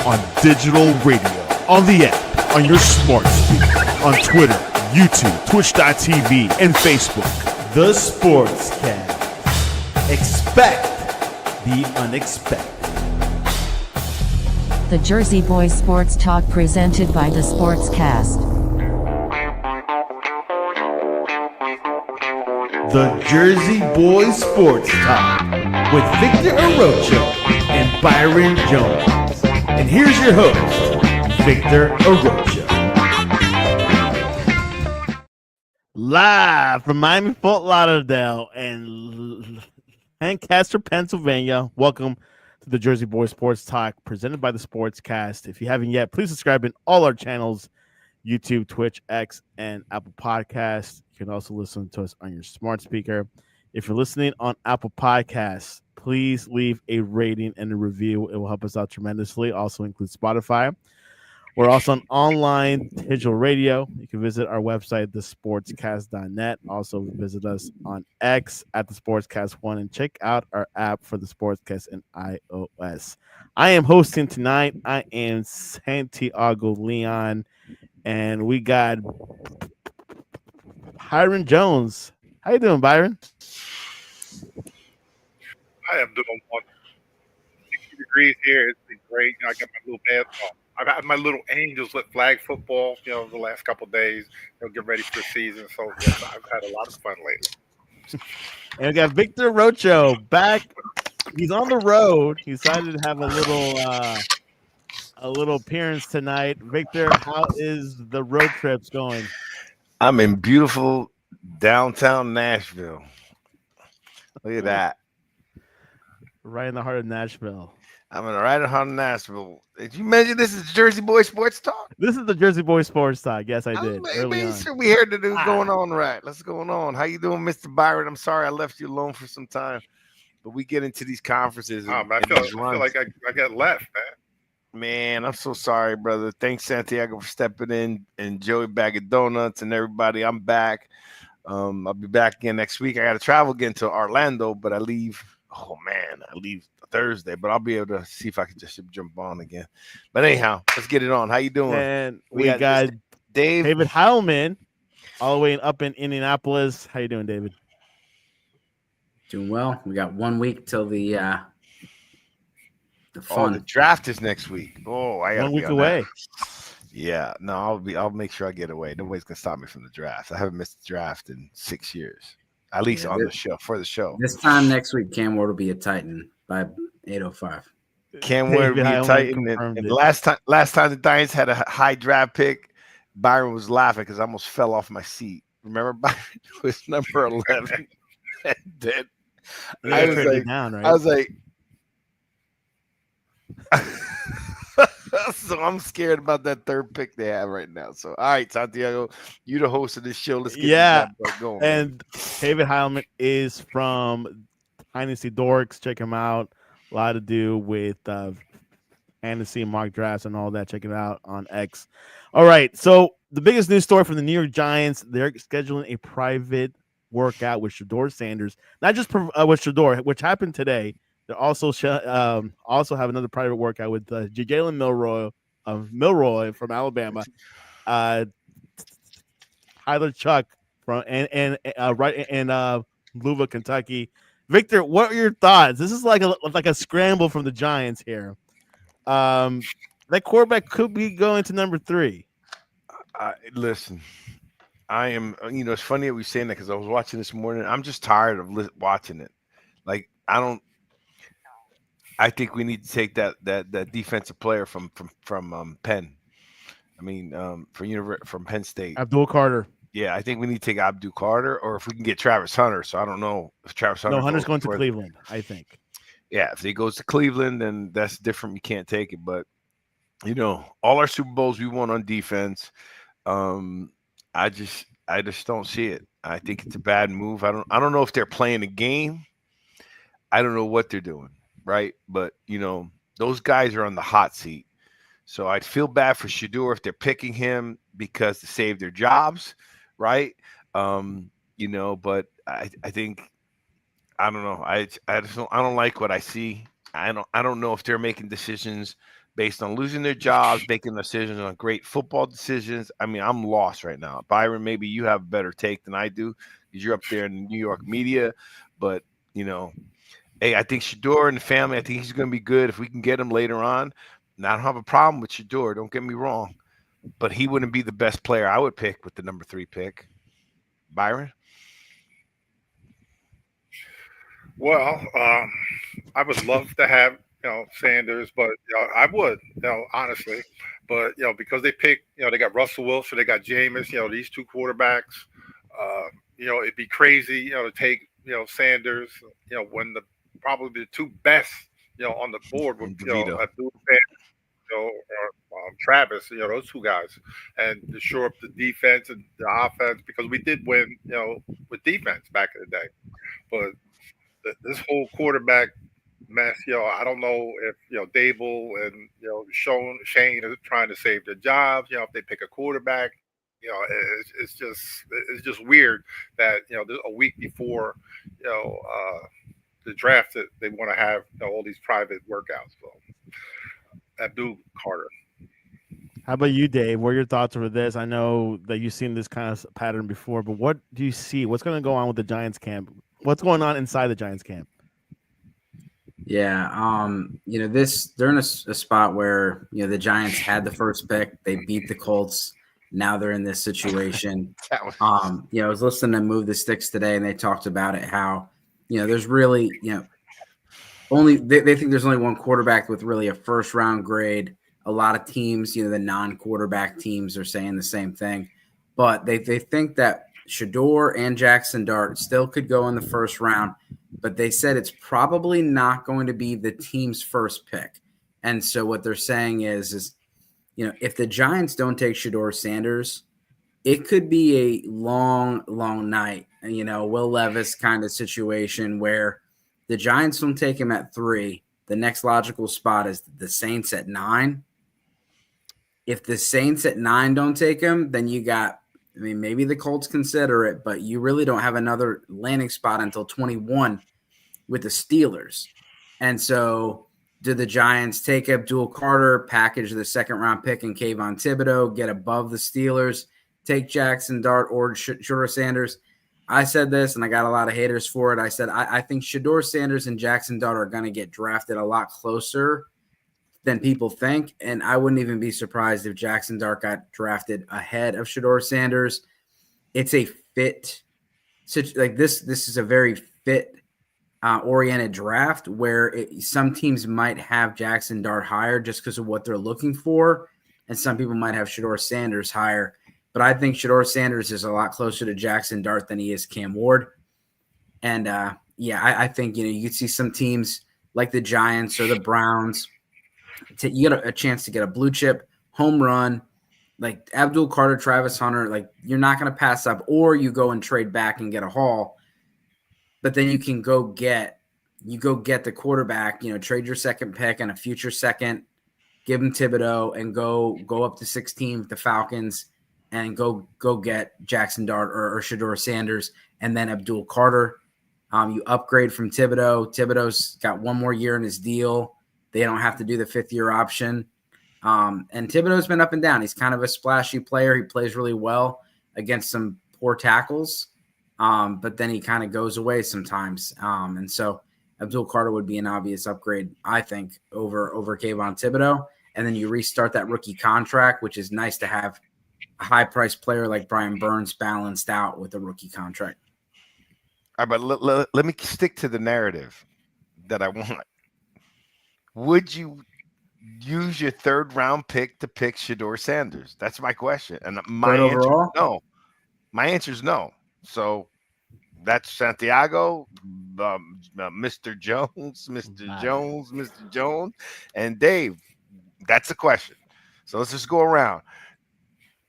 on digital radio, on the app, on your smart speaker, on Twitter, YouTube, Twitch.tv, and Facebook. The Sportscast. Expect the unexpected. The Jersey Boys Sports Talk presented by The Sportscast. The Jersey Boys Sports Talk with Victor Arocho and Byron Jones. And here's your host, Victor Arocho. Live from Miami, Fort Lauderdale, and Lancaster, Pennsylvania. Welcome to the Jersey Boys Sports Talk presented by the Sportscast. If you haven't yet, please subscribe in all our channels, YouTube, Twitch, X, and Apple Podcasts. You can also listen to us on your smart speaker. If you're listening on Apple Podcasts, please leave a rating and a review. It will help us out tremendously. Also include Spotify. We're also on online digital radio. You can visit our website, thesportscast.net. Also visit us on X at the Sportscast1 and check out our app for the Sportscast and iOS. I am hosting tonight. I am Santiago Leon, and we got Byron Jones. How you doing, Byron? I am doing 160 degrees here. It's been great. I got my little basketball. I got my little Angels with flag football, the last couple of days. They'll get ready for the season. So, yes, I've had a lot of fun lately. And we got Victor Rocho back. He's on the road. He decided to have a little appearance tonight. Victor, how is the road trips going? I'm in beautiful downtown Nashville. Look at that. Right in the heart of Nashville. I'm right in the heart of Nashville. Did you mention this is Jersey Boy Sports Talk? This is the Jersey Boy Sports Talk. Yes, I did. Sure we heard the news going on, right? What's going on? How you doing, Mr. Byron? I'm sorry I left you alone for some time, but we get into these conferences. I feel like I got left, man. Man, I'm so sorry, brother. Thanks, Santiago, for stepping in, and Joey Bag of Donuts and everybody. I'm back. I'll be back again next week. I got to travel again to Orlando, but I leave. Oh man, I leave Thursday, but I'll be able to see if I can just jump on again. But anyhow, let's get it on. How you doing? And we got David Heilman, all the way up in Indianapolis. How you doing, David? Doing well. We got 1 week till the fun. The draft is next week. Oh, I got 1 week away. Yeah, no, I'll make sure I get away. Nobody's gonna stop me from the draft. I haven't missed the draft in 6 years, at least on the show for the show. This time next week, Cam Ward will be a Titan by 8:05. Cam Ward will be a Titan. And last time the Giants had a high draft pick, Byron was laughing because I almost fell off my seat. Remember, Byron was number 11. And then I was like. So I'm scared about that third pick they have right now. So, all right, Santiago, you the host of this show. Let's get this going. And David Heilman is from Dynasty Dorks. Check him out. A lot to do with fantasy mock drafts and all that. Check it out on X. All right, so the biggest news story from the New York Giants, they're scheduling a private workout with Shedeur Sanders. Not just with Shedeur, which happened today. They also have another private workout with Jalen Milroy from Alabama, Tyler Chuck from and Louisville, Kentucky. Victor, what are your thoughts? This is like a scramble from the Giants here. That quarterback could be going to number 3. Listen, I am. It's funny that we're saying that because I was watching this morning. I'm just tired of watching it. Like I think we need to take that defensive player from Penn. I mean, from Penn State, Abdul Carter. Yeah, I think we need to take Abdul Carter, or if we can get Travis Hunter. So I don't know if Travis Hunter. No, Hunter's going to Cleveland, I think. Yeah, if he goes to Cleveland, then that's different. We can't take it, but all our Super Bowls we won on defense. I just don't see it. I think it's a bad move. I don't know if they're playing a game. I don't know what they're doing. Right. But, those guys are on the hot seat. So I'd feel bad for Shedeur if they're picking him because to save their jobs. Right. But I think, I don't know. I don't like what I see. I don't know if they're making decisions based on losing their jobs, making decisions on great football decisions. I mean, I'm lost right now. Byron, maybe you have a better take than I do because you're up there in the New York media. But, hey, I think Shedeur and the family, I think he's going to be good if we can get him later on. And I don't have a problem with Shedeur. Don't get me wrong. But he wouldn't be the best player I would pick with the number 3 pick. Byron? Well, I would love to have Sanders, but I would honestly, but because they picked they got Russell Wilson, they got Jameis, these 2 quarterbacks. It'd be crazy to take Sanders, when probably the 2 best on the board would Abdul or Travis, those 2 guys, and to shore up the defense and the offense, because we did win with defense back in the day, but this whole quarterback mess, I don't know if Dable and Shane are trying to save their jobs. If they pick a quarterback, it's just weird that a week before the draft that they want to have all these private workouts. So Abdul Carter. How about you, Dave? What are your thoughts over this? I know that you've seen this kind of pattern before, but what do you see? What's going to go on with the Giants camp? What's going on inside the Giants camp? Yeah, they're in a spot where the Giants had the first pick, they beat the Colts. Now they're in this situation. I was listening to Move the Sticks today, and they talked about it. How there's really only they think there's only one quarterback with really a first round grade. A lot of teams, the non-quarterback teams, are saying the same thing, but they think that Shedeur and Jackson Dart still could go in the first round, but they said it's probably not going to be the team's first pick. And so what they're saying is if the Giants don't take Shedeur Sanders, it could be a long, long night. Will Levis kind of situation where the Giants don't take him at 3. The next logical spot is the Saints at 9. If the Saints at 9 don't take him, then you got, maybe the Colts consider it, but you really don't have another landing spot until 21 with the Steelers. And so do the Giants take Abdul Carter, package the second-round pick in Kayvon Thibodeau, get above the Steelers, take Jackson Dart or Shedeur Sanders? I said this, and I got a lot of haters for it. I said I think Shedeur Sanders and Jackson Dart are going to get drafted a lot closer than people think, and I wouldn't even be surprised if Jackson Dart got drafted ahead of Shedeur Sanders. It's a fit, like this is a very fit oriented draft where some teams might have Jackson Dart higher just because of what they're looking for, and some people might have Shedeur Sanders higher. But I think Shedeur Sanders is a lot closer to Jackson Dart than he is Cam Ward. And I think you could see some teams like the Giants or the Browns. You get a chance to get a blue chip home run like Abdul Carter, Travis Hunter. Like, you're not going to pass up, or you go and trade back and get a haul. But then you can go get the quarterback. Trade your second pick and a future second, give him Thibodeau, and go up to 16 with the Falcons, and go get Jackson Dart or Shedeur Sanders, and then Abdul Carter. You upgrade from Thibodeau. Thibodeau's got one more year in his deal. They don't have to do the 5th-year option. And Thibodeau's been up and down. He's kind of a splashy player. He plays really well against some poor tackles, but then he kind of goes away sometimes. And so Abdul Carter would be an obvious upgrade, I think, over Kayvon Thibodeau. And then you restart that rookie contract, which is nice to have a high-priced player like Brian Burns balanced out with a rookie contract. All right, but let me stick to the narrative that I want. Would you use your 3rd-round pick to pick Shedeur Sanders? That's my question. And my answer is no. My answer is no. So that's Santiago, Mr. Jones, Mr. Jones, and Dave. That's the question. So let's just go around.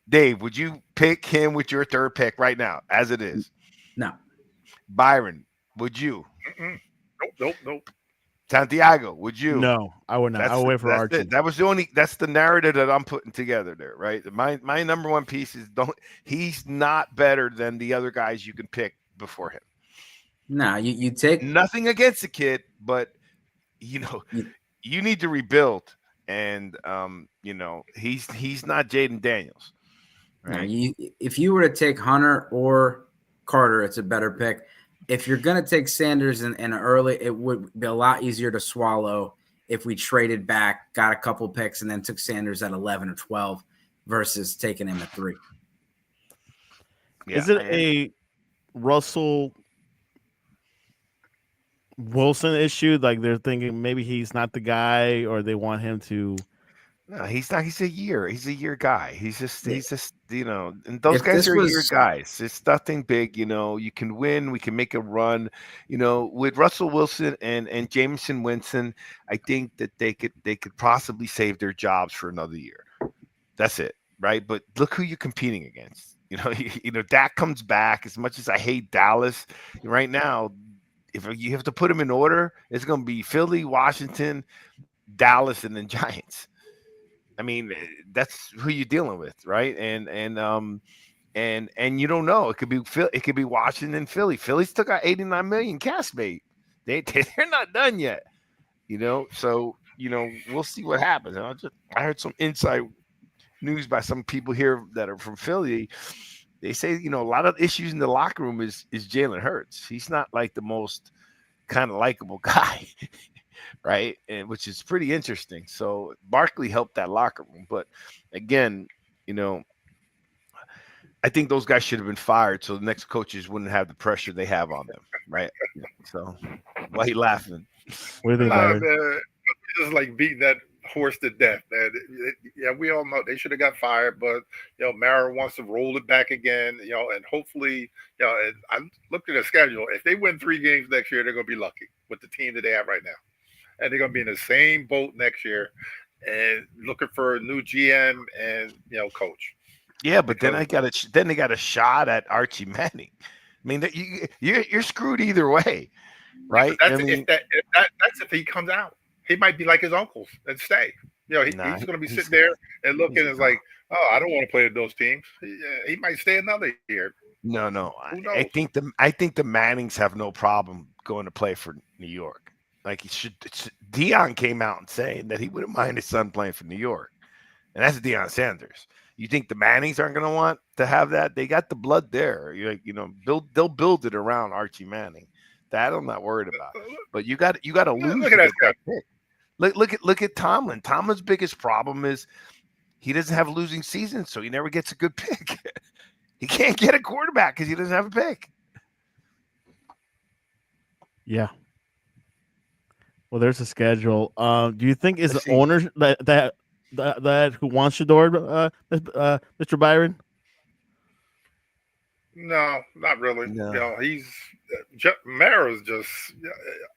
Dave, would you pick him with your 3rd pick right now, as it is? No. Byron, would you? Nope. Santiago, would you? No, I would not. I would wait for Archie. That's the narrative that I'm putting together there, right? My number one piece is he's not better than the other guys you can pick before him. No, you take nothing against the kid, but you need to rebuild. and he's not Jaden Daniels. Right? No, if you were to take Hunter or Carter, it's a better pick. If you're going to take Sanders in early, it would be a lot easier to swallow if we traded back, got a couple picks, and then took Sanders at 11 or 12 versus taking him at 3. Yeah, is it a Russell Wilson issue? Like they're thinking maybe he's not the guy, or they want him to. No, he's not. He's a year guy. He's just and those guys are year guys. It's nothing big, You can win. We can make a run, With Russell Wilson and Jameson Winston, I think that they could possibly save their jobs for another year. That's it, right? But look who you're competing against. Dak comes back. As much as I hate Dallas right now, if you have to put them in order, it's going to be Philly, Washington, Dallas, and then Giants. I mean, that's who you're dealing with, right? And you don't know. It could be Washington, Philly. Philly still got 89 million cash bait. They're not done yet, So we'll see what happens. I heard some inside news by some people here that are from Philly. They say a lot of issues in the locker room is Jalen Hurts. He's not like the most kind of likable guy. Right, and which is pretty interesting. So Barkley helped that locker room, but again, I think those guys should have been fired so the next coaches wouldn't have the pressure they have on them. Right. So why are you laughing? What do you think, Byron? Just like beating that horse to death. Yeah, we all know they should have got fired, but Mara wants to roll it back again. And hopefully, and I looked at the schedule. If they win 3 games next year, they're going to be lucky with the team that they have right now. And they're going to be in the same boat next year and looking for a new GM and, coach. Yeah, but then they got a shot at Archie Manning. I mean, you're screwed either way, right? That's if he comes out. He might be like his uncles and stay. He's going to be sitting there and looking and like, oh, I don't want to play with those teams. He might stay another year. No. I think the Mannings have no problem going to play for New York. Like Deion came out and saying that he wouldn't mind his son playing for New York, and that's Deion Sanders. You think the Mannings aren't going to want to have that? They got the blood there. They'll build it around Archie Manning. That I'm not worried about. But you got to lose. Look at that pick. Look at Tomlin. Tomlin's biggest problem is he doesn't have a losing season, so he never gets a good pick. He can't get a quarterback because he doesn't have a pick. Yeah. Well, there's a schedule. Do you think is the owner that who wants Shedeur, Mr. Byron? No, not really. No. He's Mara's just.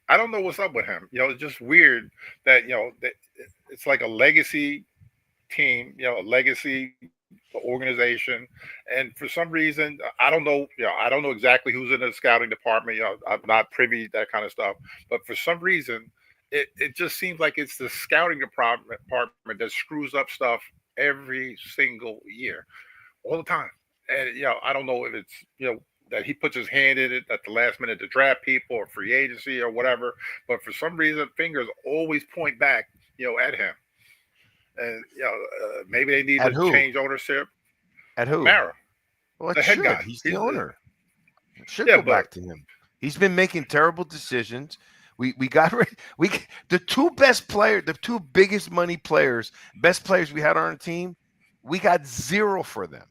I don't know what's up with him. It's just weird that that it's like a legacy team. A legacy organization, and for some reason, I don't know. I don't know exactly who's in the scouting department. I'm not privy to that kind of stuff, but for some reason. It just seems like it's the scouting department that screws up stuff every single year, all the time. And I don't know if it's that he puts his hand in it at the last minute to draft people or free agency or whatever. But for some reason, fingers always point back at him. And maybe they need to change ownership. At who? Mara, well, the head guy. He's the owner. It should go back to him. He's been making terrible decisions. We got the two biggest money players, best players we had on our team. We got 0 for them.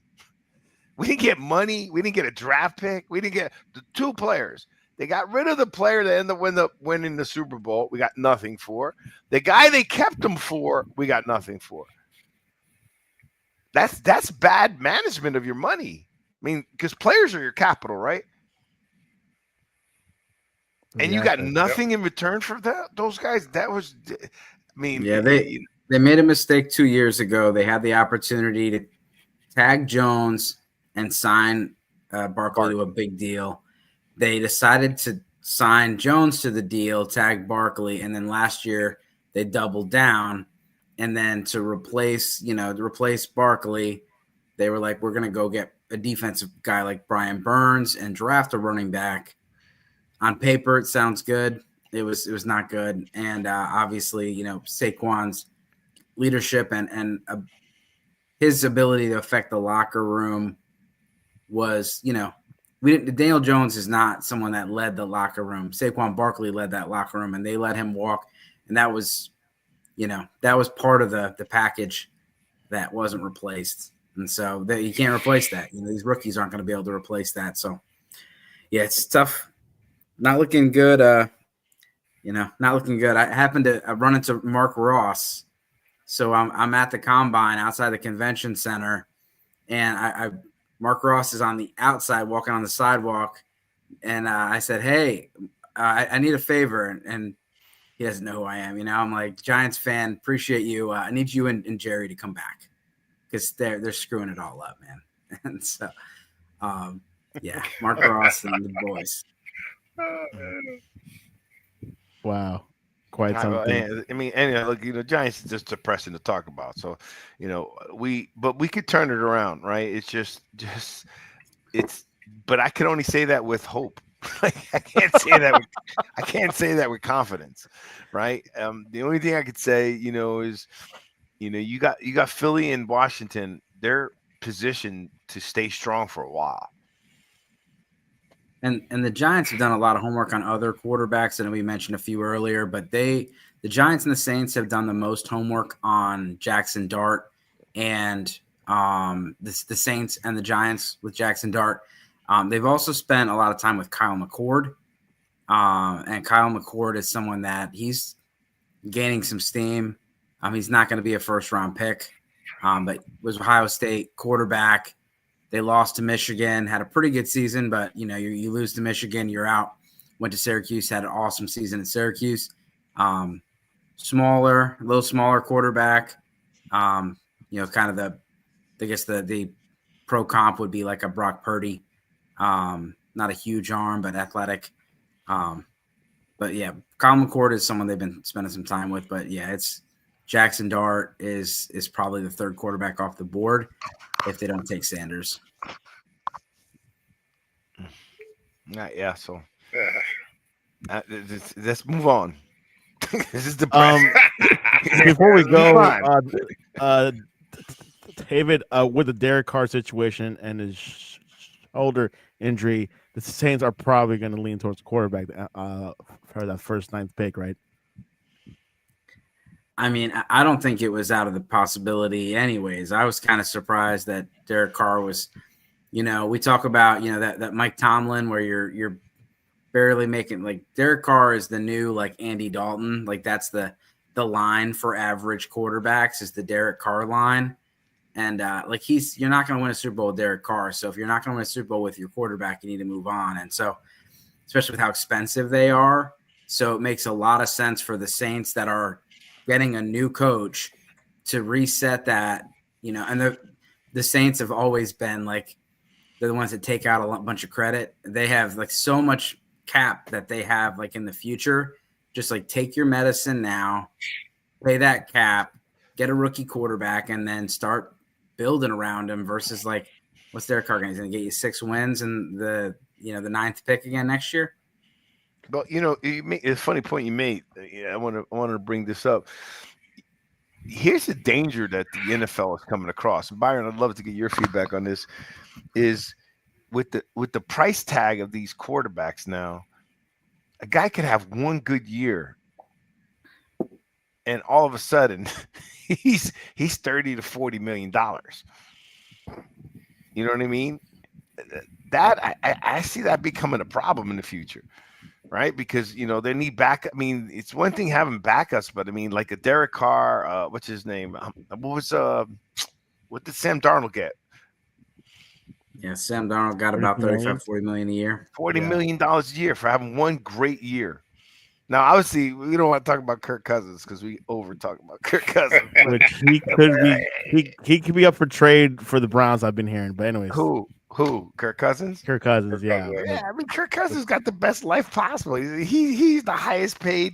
We didn't get money. We didn't get a draft pick. We didn't get the 2 players. They got rid of the player that ended up winning the Super Bowl. We got nothing for. The guy they kept him for, we got nothing for. That's bad management of your money. I mean, because players are your capital, right? And you got nothing in return for those guys. That was, I mean, yeah, they made a mistake 2 years ago. They had the opportunity to tag Jones and sign Barkley to a big deal. They decided to sign Jones to the deal, tag Barkley, and then last year they doubled down. And then to replace Barkley, they were like, we're going to go get a defensive guy like Brian Burns and draft a running back. On paper, it sounds good. It was not good. And obviously, Saquon's leadership and his ability to affect the locker room was, Daniel Jones is not someone that led the locker room. Saquon Barkley led that locker room, and they let him walk, and that was part of the package that wasn't replaced. And so you can't replace that. These rookies aren't going to be able to replace that. So, yeah, it's tough. Not looking good. Not looking good. I happened to run into Mark Ross. So I'm at the combine outside the convention center, and Mark Ross is on the outside walking on the sidewalk. And I said, hey, I need a favor. And he doesn't know who I am. I'm like, Giants fan, appreciate you. I need you and Jerry to come back because they're screwing it all up, man. And so, yeah, Mark Ross and the boys. Wow. Quite something. I mean, look, Giants is just depressing to talk about. So, we could turn it around, right? It's just but I can only say that with hope. Like I can't say that with confidence, right? The only thing I could say, is, you got Philly and Washington. They're positioned to stay strong for a while. And the Giants have done a lot of homework on other quarterbacks, and we mentioned a few earlier, but the Giants and the Saints have done the most homework on Jackson Dart, and the Saints and the Giants with Jackson Dart. They've also spent a lot of time with Kyle McCord, and Kyle McCord is someone that he's gaining some steam. He's not going to be a first-round pick, but was Ohio State quarterback. They lost to Michigan, had a pretty good season, but, you lose to Michigan, you're out. Went to Syracuse, had an awesome season at Syracuse. A little smaller quarterback. Kind of the pro comp would be like a Brock Purdy. Not a huge arm, but athletic. But, yeah, Kyle McCord is someone they've been spending some time with. But, yeah, it's Jackson Dart is probably the third quarterback off the board if they don't take Sanders. Yeah, so let's move on. This is depressing. Before we go, David, with the Derek Carr situation and his shoulder injury, the Saints are probably going to lean towards quarterback for that first ninth pick, right? I mean, I don't think it was out of the possibility anyways. I was kind of surprised that Derek Carr was, we talk about, that Mike Tomlin where you're barely making, like, Derek Carr is the new, like, Andy Dalton. Like, that's the line for average quarterbacks is the Derek Carr line. And, you're not going to win a Super Bowl with Derek Carr. So if you're not going to win a Super Bowl with your quarterback, you need to move on. And so, especially with how expensive they are. So it makes a lot of sense for the Saints that are getting a new coach to reset that, and the Saints have always been like they're the ones that take out a bunch of credit. They have like so much cap that they have like in the future. Just like take your medicine now, pay that cap, get a rookie quarterback, and then start building around him versus like what's Derek Carr going to get you 6 wins and the ninth pick again next year. But it's a funny point you made. I wanted to bring this up. Here's the danger that the NFL is coming across. And Byron, I'd love to get your feedback on this. Is with the price tag of these quarterbacks now, a guy could have one good year, and all of a sudden, he's $30 to $40 million. You know what I mean? That I see that becoming a problem in the future. Right, because they need back. I mean, it's one thing having backups, but I mean, like a Derek Carr, what's his name? What did Sam Darnold get? Yeah, Sam Darnold got about 40 million a year. $40 million a year for having one great year. Now, obviously, we don't want to talk about Kirk Cousins because we over talk about Kirk Cousins. Which he could be up for trade for the Browns. I've been hearing, but anyways, Who? Kirk Cousins? Kirk Cousins, yeah. Yeah, I mean, Kirk Cousins got the best life possible. He's the highest paid,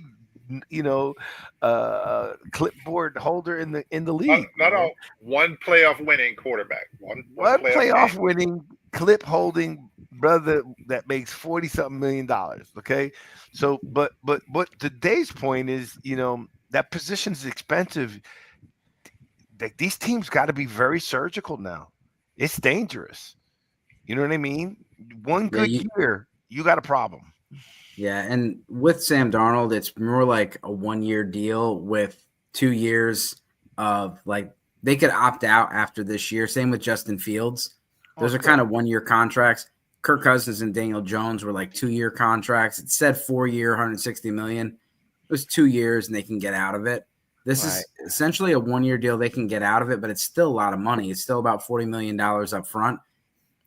clipboard holder in the league. Not all one playoff winning quarterback. One playoff winning clip holding brother that makes $40-something million. Okay, so but to Dave's point is, that position's expensive. like these teams got to be very surgical now. It's dangerous. You know what I mean? One good year, you got a problem. Yeah, and with Sam Darnold, it's more like a 1-year deal with 2 years of like they could opt out after this year. Same with Justin Fields. Those are kind of 1-year contracts. Kirk Cousins and Daniel Jones were like 2-year contracts. It said 4-year, $160 million. It was 2 years, and they can get out of it. This is essentially a 1-year deal. They can get out of it, but it's still a lot of money. It's still about $40 million up front.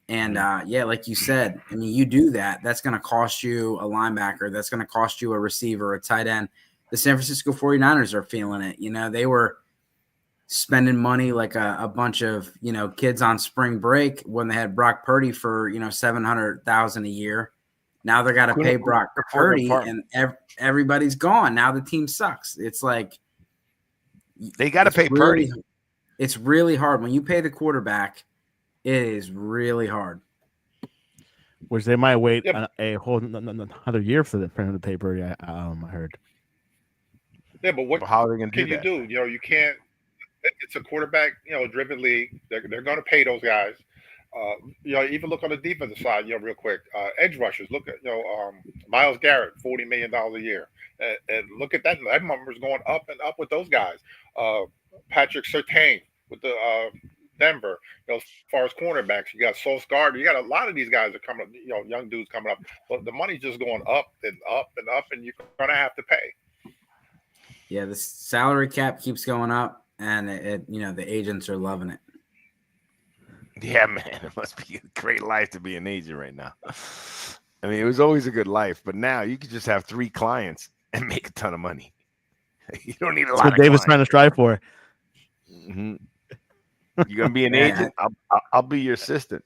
And, like you said, I mean, you do that. That's going to cost you a linebacker. That's going to cost you a receiver, a tight end. The San Francisco 49ers are feeling it. You know, they were spending money like a bunch of, kids on spring break when they had Brock Purdy for, $700,000 a year. Now they got to pay Brock Purdy, and everybody's gone. Now the team sucks. It's like they got to pay Purdy. It's really hard when you pay the quarterback. It is really hard. Which they might wait a whole another year for him to pay Purdy. I heard. Yeah, but how are they going to do that? Can you do? You can't. It's a quarterback, driven league. They're going to pay those guys. Even look on the defensive side, real quick. Edge rushers. Look at Myles Garrett, $40 million a year, and look at that. That number's going up and up with those guys. Patrick Surtain with the Denver. As far as cornerbacks, you got Sauce Gardner. You got a lot of these guys are coming. Young dudes coming up. But the money's just going up and up and up, and you're going to have to pay. Yeah, the salary cap keeps going up, and the agents are loving it. Yeah, man, it must be a great life to be an agent right now. I mean, it was always a good life, but now you could just have 3 clients and make a ton of money. You don't need a lot. That's what David's trying to strive for. Mm-hmm. You're gonna be an agent. I'll be your assistant.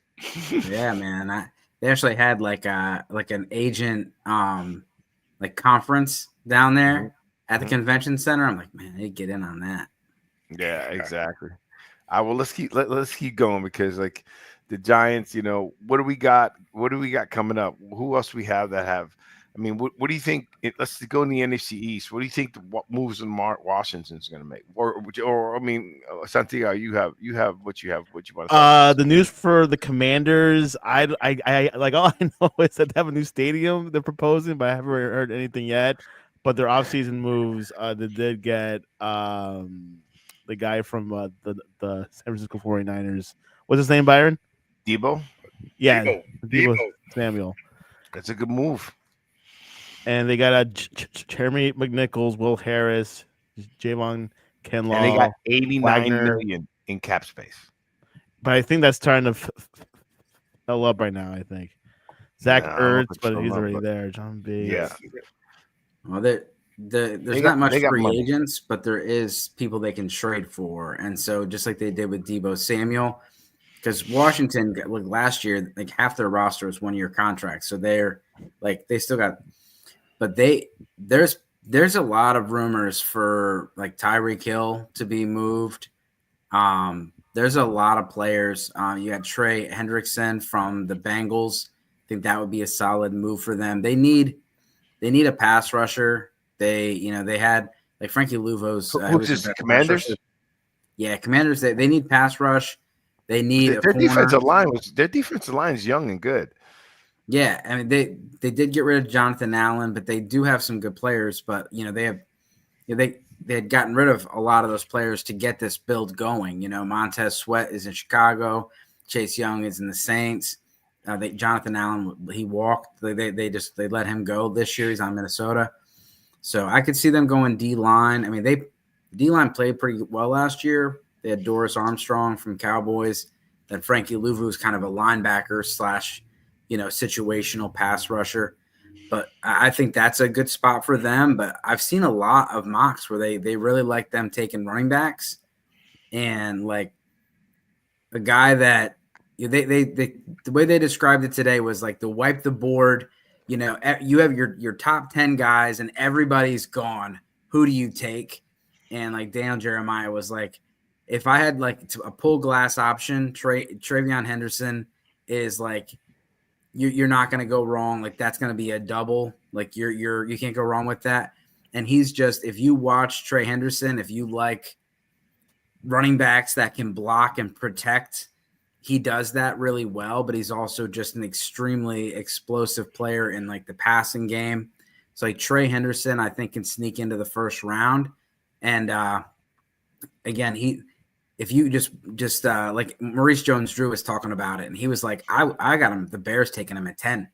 Yeah, man. They actually had like an agent like conference down there at the convention center. I'm like, man, they get in on that. Yeah, exactly. Let's keep going because like the Giants, what do we got? What do we got coming up? Who else we have that have? I mean, what do you think? Let's go in the NFC East. What do you think what moves in Washington's going to make? Or I mean, Santiago, you have what you want to say. The news for the Commanders. I like all I know is that they have a new stadium they're proposing, but I haven't heard anything yet. But their offseason moves, they did get the guy from the San Francisco 49ers. What's his name, Byron? Debo? Yeah, Debo Samuel. That's a good move. And they got Jeremy McNichols, Will Harris, Javon Kinlaw. And they got $89 million in cap space. But I think that's starting to fill up right now, I think. Zach Ertz, but he's already there. John B. Yeah. Well, there's not much free agents, but there is people they can trade for. And so just like they did with Debo Samuel, because Washington, like last year, like half their roster was 1-year contracts. So they're like they still got – but there's a lot of rumors for like Tyreek Hill to be moved. There's a lot of players. You got Trey Hendrickson from the Bengals. I think that would be a solid move for them. They need a pass rusher. They had like Frankie Luvo's. Who's this, Commanders? Yeah, Commanders. They need pass rush. They need their defensive line. Their defensive line is young and good. Yeah, I mean they did get rid of Jonathan Allen, but they do have some good players. But they had gotten rid of a lot of those players to get this build going. Montez Sweat is in Chicago, Chase Young is in the Saints. Jonathan Allen, he walked. They let him go this year. He's on Minnesota, so I could see them going D-line. I mean D-line played pretty well last year. They had Doris Armstrong from Cowboys. Then Frankie Louvu is kind of a linebacker / situational pass rusher. But I think that's a good spot for them. But I've seen a lot of mocks where they really like them taking running backs. And like a guy that they the way they described it today was like to wipe the board. You have your top 10 guys and everybody's gone. Who do you take? And like Daniel Jeremiah was like, if I had like a pull glass option, Travion Henderson is like, you're not going to go wrong. Like that's going to be a double. Like you can't go wrong with that. And he's just, if you watch Trey Henderson, if you like running backs that can block and protect. He does that really well, but he's also just an extremely explosive player in like the passing game. So like Trey Henderson, I think, can sneak into the first round. And again, if you just like Maurice Jones-Drew was talking about it, and he was like, I got him, the Bears taking him at 10.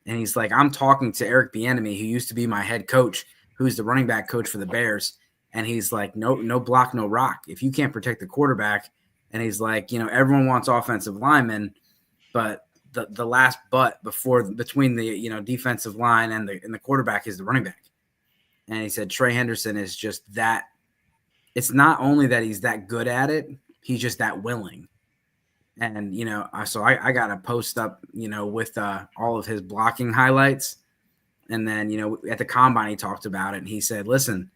And he's like, I'm talking to Eric Bieniemy, who used to be my head coach, who's the running back coach for the Bears. And he's like, no block, no rock. If you can't protect the quarterback, and he's like, everyone wants offensive linemen, but the last between the defensive line and the quarterback is the running back. And he said Trey Henderson is just that. It's not only that he's that good at it, he's just that willing. And so I got a post up, with all of his blocking highlights. And then at the combine he talked about it, and he said, listen.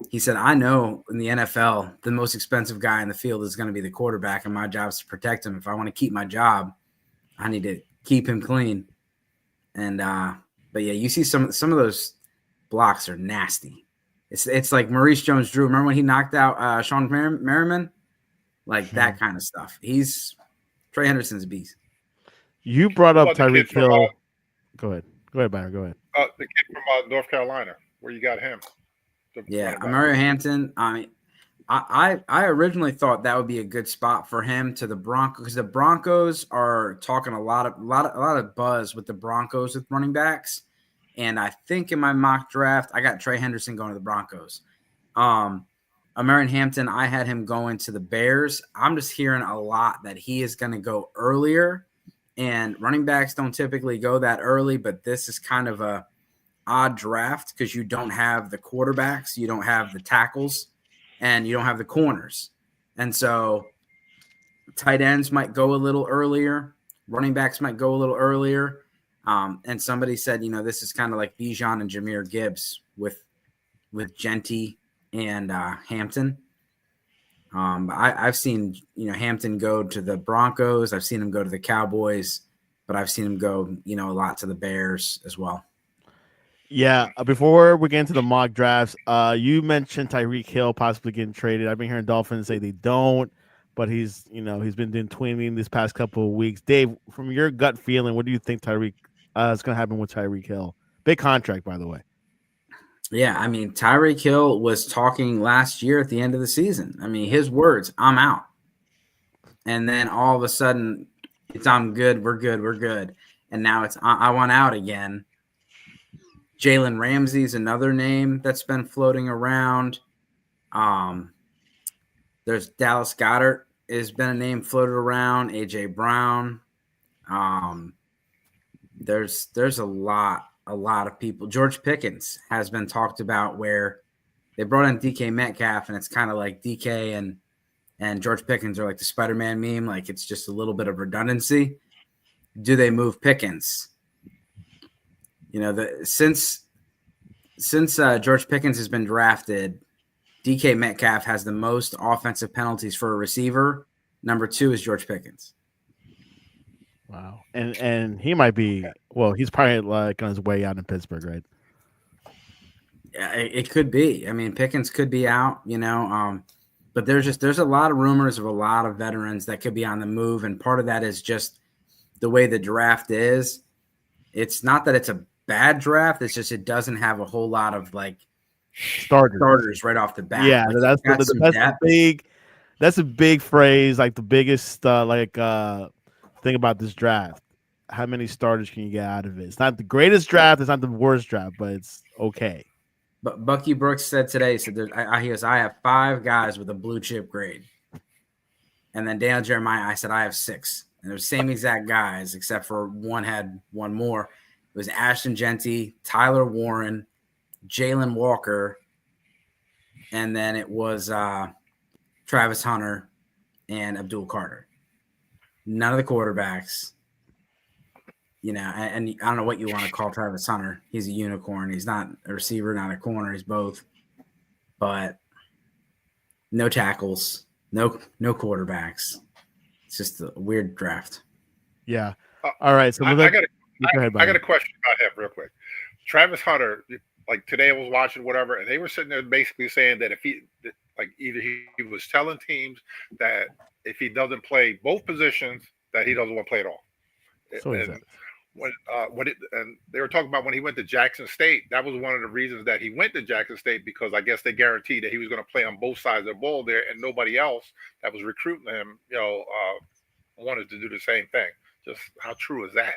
He said, I know in the NFL, the most expensive guy in the field is going to be the quarterback, and my job is to protect him. If I want to keep my job, I need to keep him clean. And but yeah, you see some of those blocks are nasty. It's like Maurice Jones-Drew. Remember when he knocked out Sean Merriman? Like that kind of stuff. Trey Henderson's a beast. You brought up Tyreek Hill. Go ahead, Byron. Go ahead. The kid from North Carolina, where you got him. Yeah, Mario Hampton. I mean, I originally thought that would be a good spot for him to the Broncos, because the Broncos are talking a lot of buzz with the Broncos with running backs, and I think in my mock draft I got Trey Henderson going to the Broncos. Marion Hampton, I had him going to the Bears. I'm just hearing a lot that he is going to go earlier, and running backs don't typically go that early, but this is kind of a odd draft because you don't have the quarterbacks, you don't have the tackles, and you don't have the corners. And so tight ends might go a little earlier, running backs might go a little earlier. And somebody said, this is kind of like Bijan and Jahmyr Gibbs with Genty and Hampton. I've seen, Hampton go to the Broncos. I've seen him go to the Cowboys, but I've seen him go, a lot to the Bears as well. Yeah, before we get into the mock drafts, you mentioned Tyreek Hill possibly getting traded. I've been hearing Dolphins say they don't, but he's been doing tweeting this past couple of weeks. Dave, from your gut feeling, what do you think Tyreek is going to happen with Tyreek Hill? Big contract, by the way. Yeah, I mean, Tyreek Hill was talking last year at the end of the season. I mean, his words, I'm out. And then all of a sudden, it's I'm good, we're good. And now it's I want out again. Jalen Ramsey's another name that's been floating around. There's Dallas Goedert has been a name floated around. AJ Brown. There's a lot of people. George Pickens has been talked about, where they brought in DK Metcalf, and it's kind of like DK and George Pickens are like the Spider-Man meme. Like it's just a little bit of redundancy. Do they move Pickens? Since George Pickens has been drafted, DK Metcalf has the most offensive penalties for a receiver. Number 2 is George Pickens. Wow. And he might be, he's probably like on his way out in Pittsburgh, right? Yeah, it could be. I mean, Pickens could be out, but there's a lot of rumors of a lot of veterans that could be on the move. And part of that is just the way the draft is. It's not that it's a bad draft. It's just it doesn't have a whole lot of like starters right off the bat. Yeah, like, that's a big phrase. Like the biggest thing about this draft. How many starters can you get out of it? It's not the greatest draft. It's not the worst draft, but it's okay. But Bucky Brooks said today, he goes, I have 5 guys with a blue chip grade. And then Daniel Jeremiah, I said, I have 6. And they're the same exact guys, except for one had one more. It was Ashton Genty, Tyler Warren, Jalen Walker, and then it was Travis Hunter and Abdul Carter. None of the quarterbacks. And I don't know what you want to call Travis Hunter. He's a unicorn. He's not a receiver, not a corner. He's both. But no tackles, no quarterbacks. It's just a weird draft. Yeah. All right. So I got a question about him real quick. Travis Hunter, like today I was watching whatever, and they were sitting there basically saying that Like either he was telling teams that if he doesn't play both positions, that he doesn't want to play at all. So he says. And and they were talking about when he went to Jackson State, that was one of the reasons that he went to Jackson State, because I guess they guaranteed that he was going to play on both sides of the ball there, and nobody else that was recruiting him, wanted to do the same thing. Just how true is that?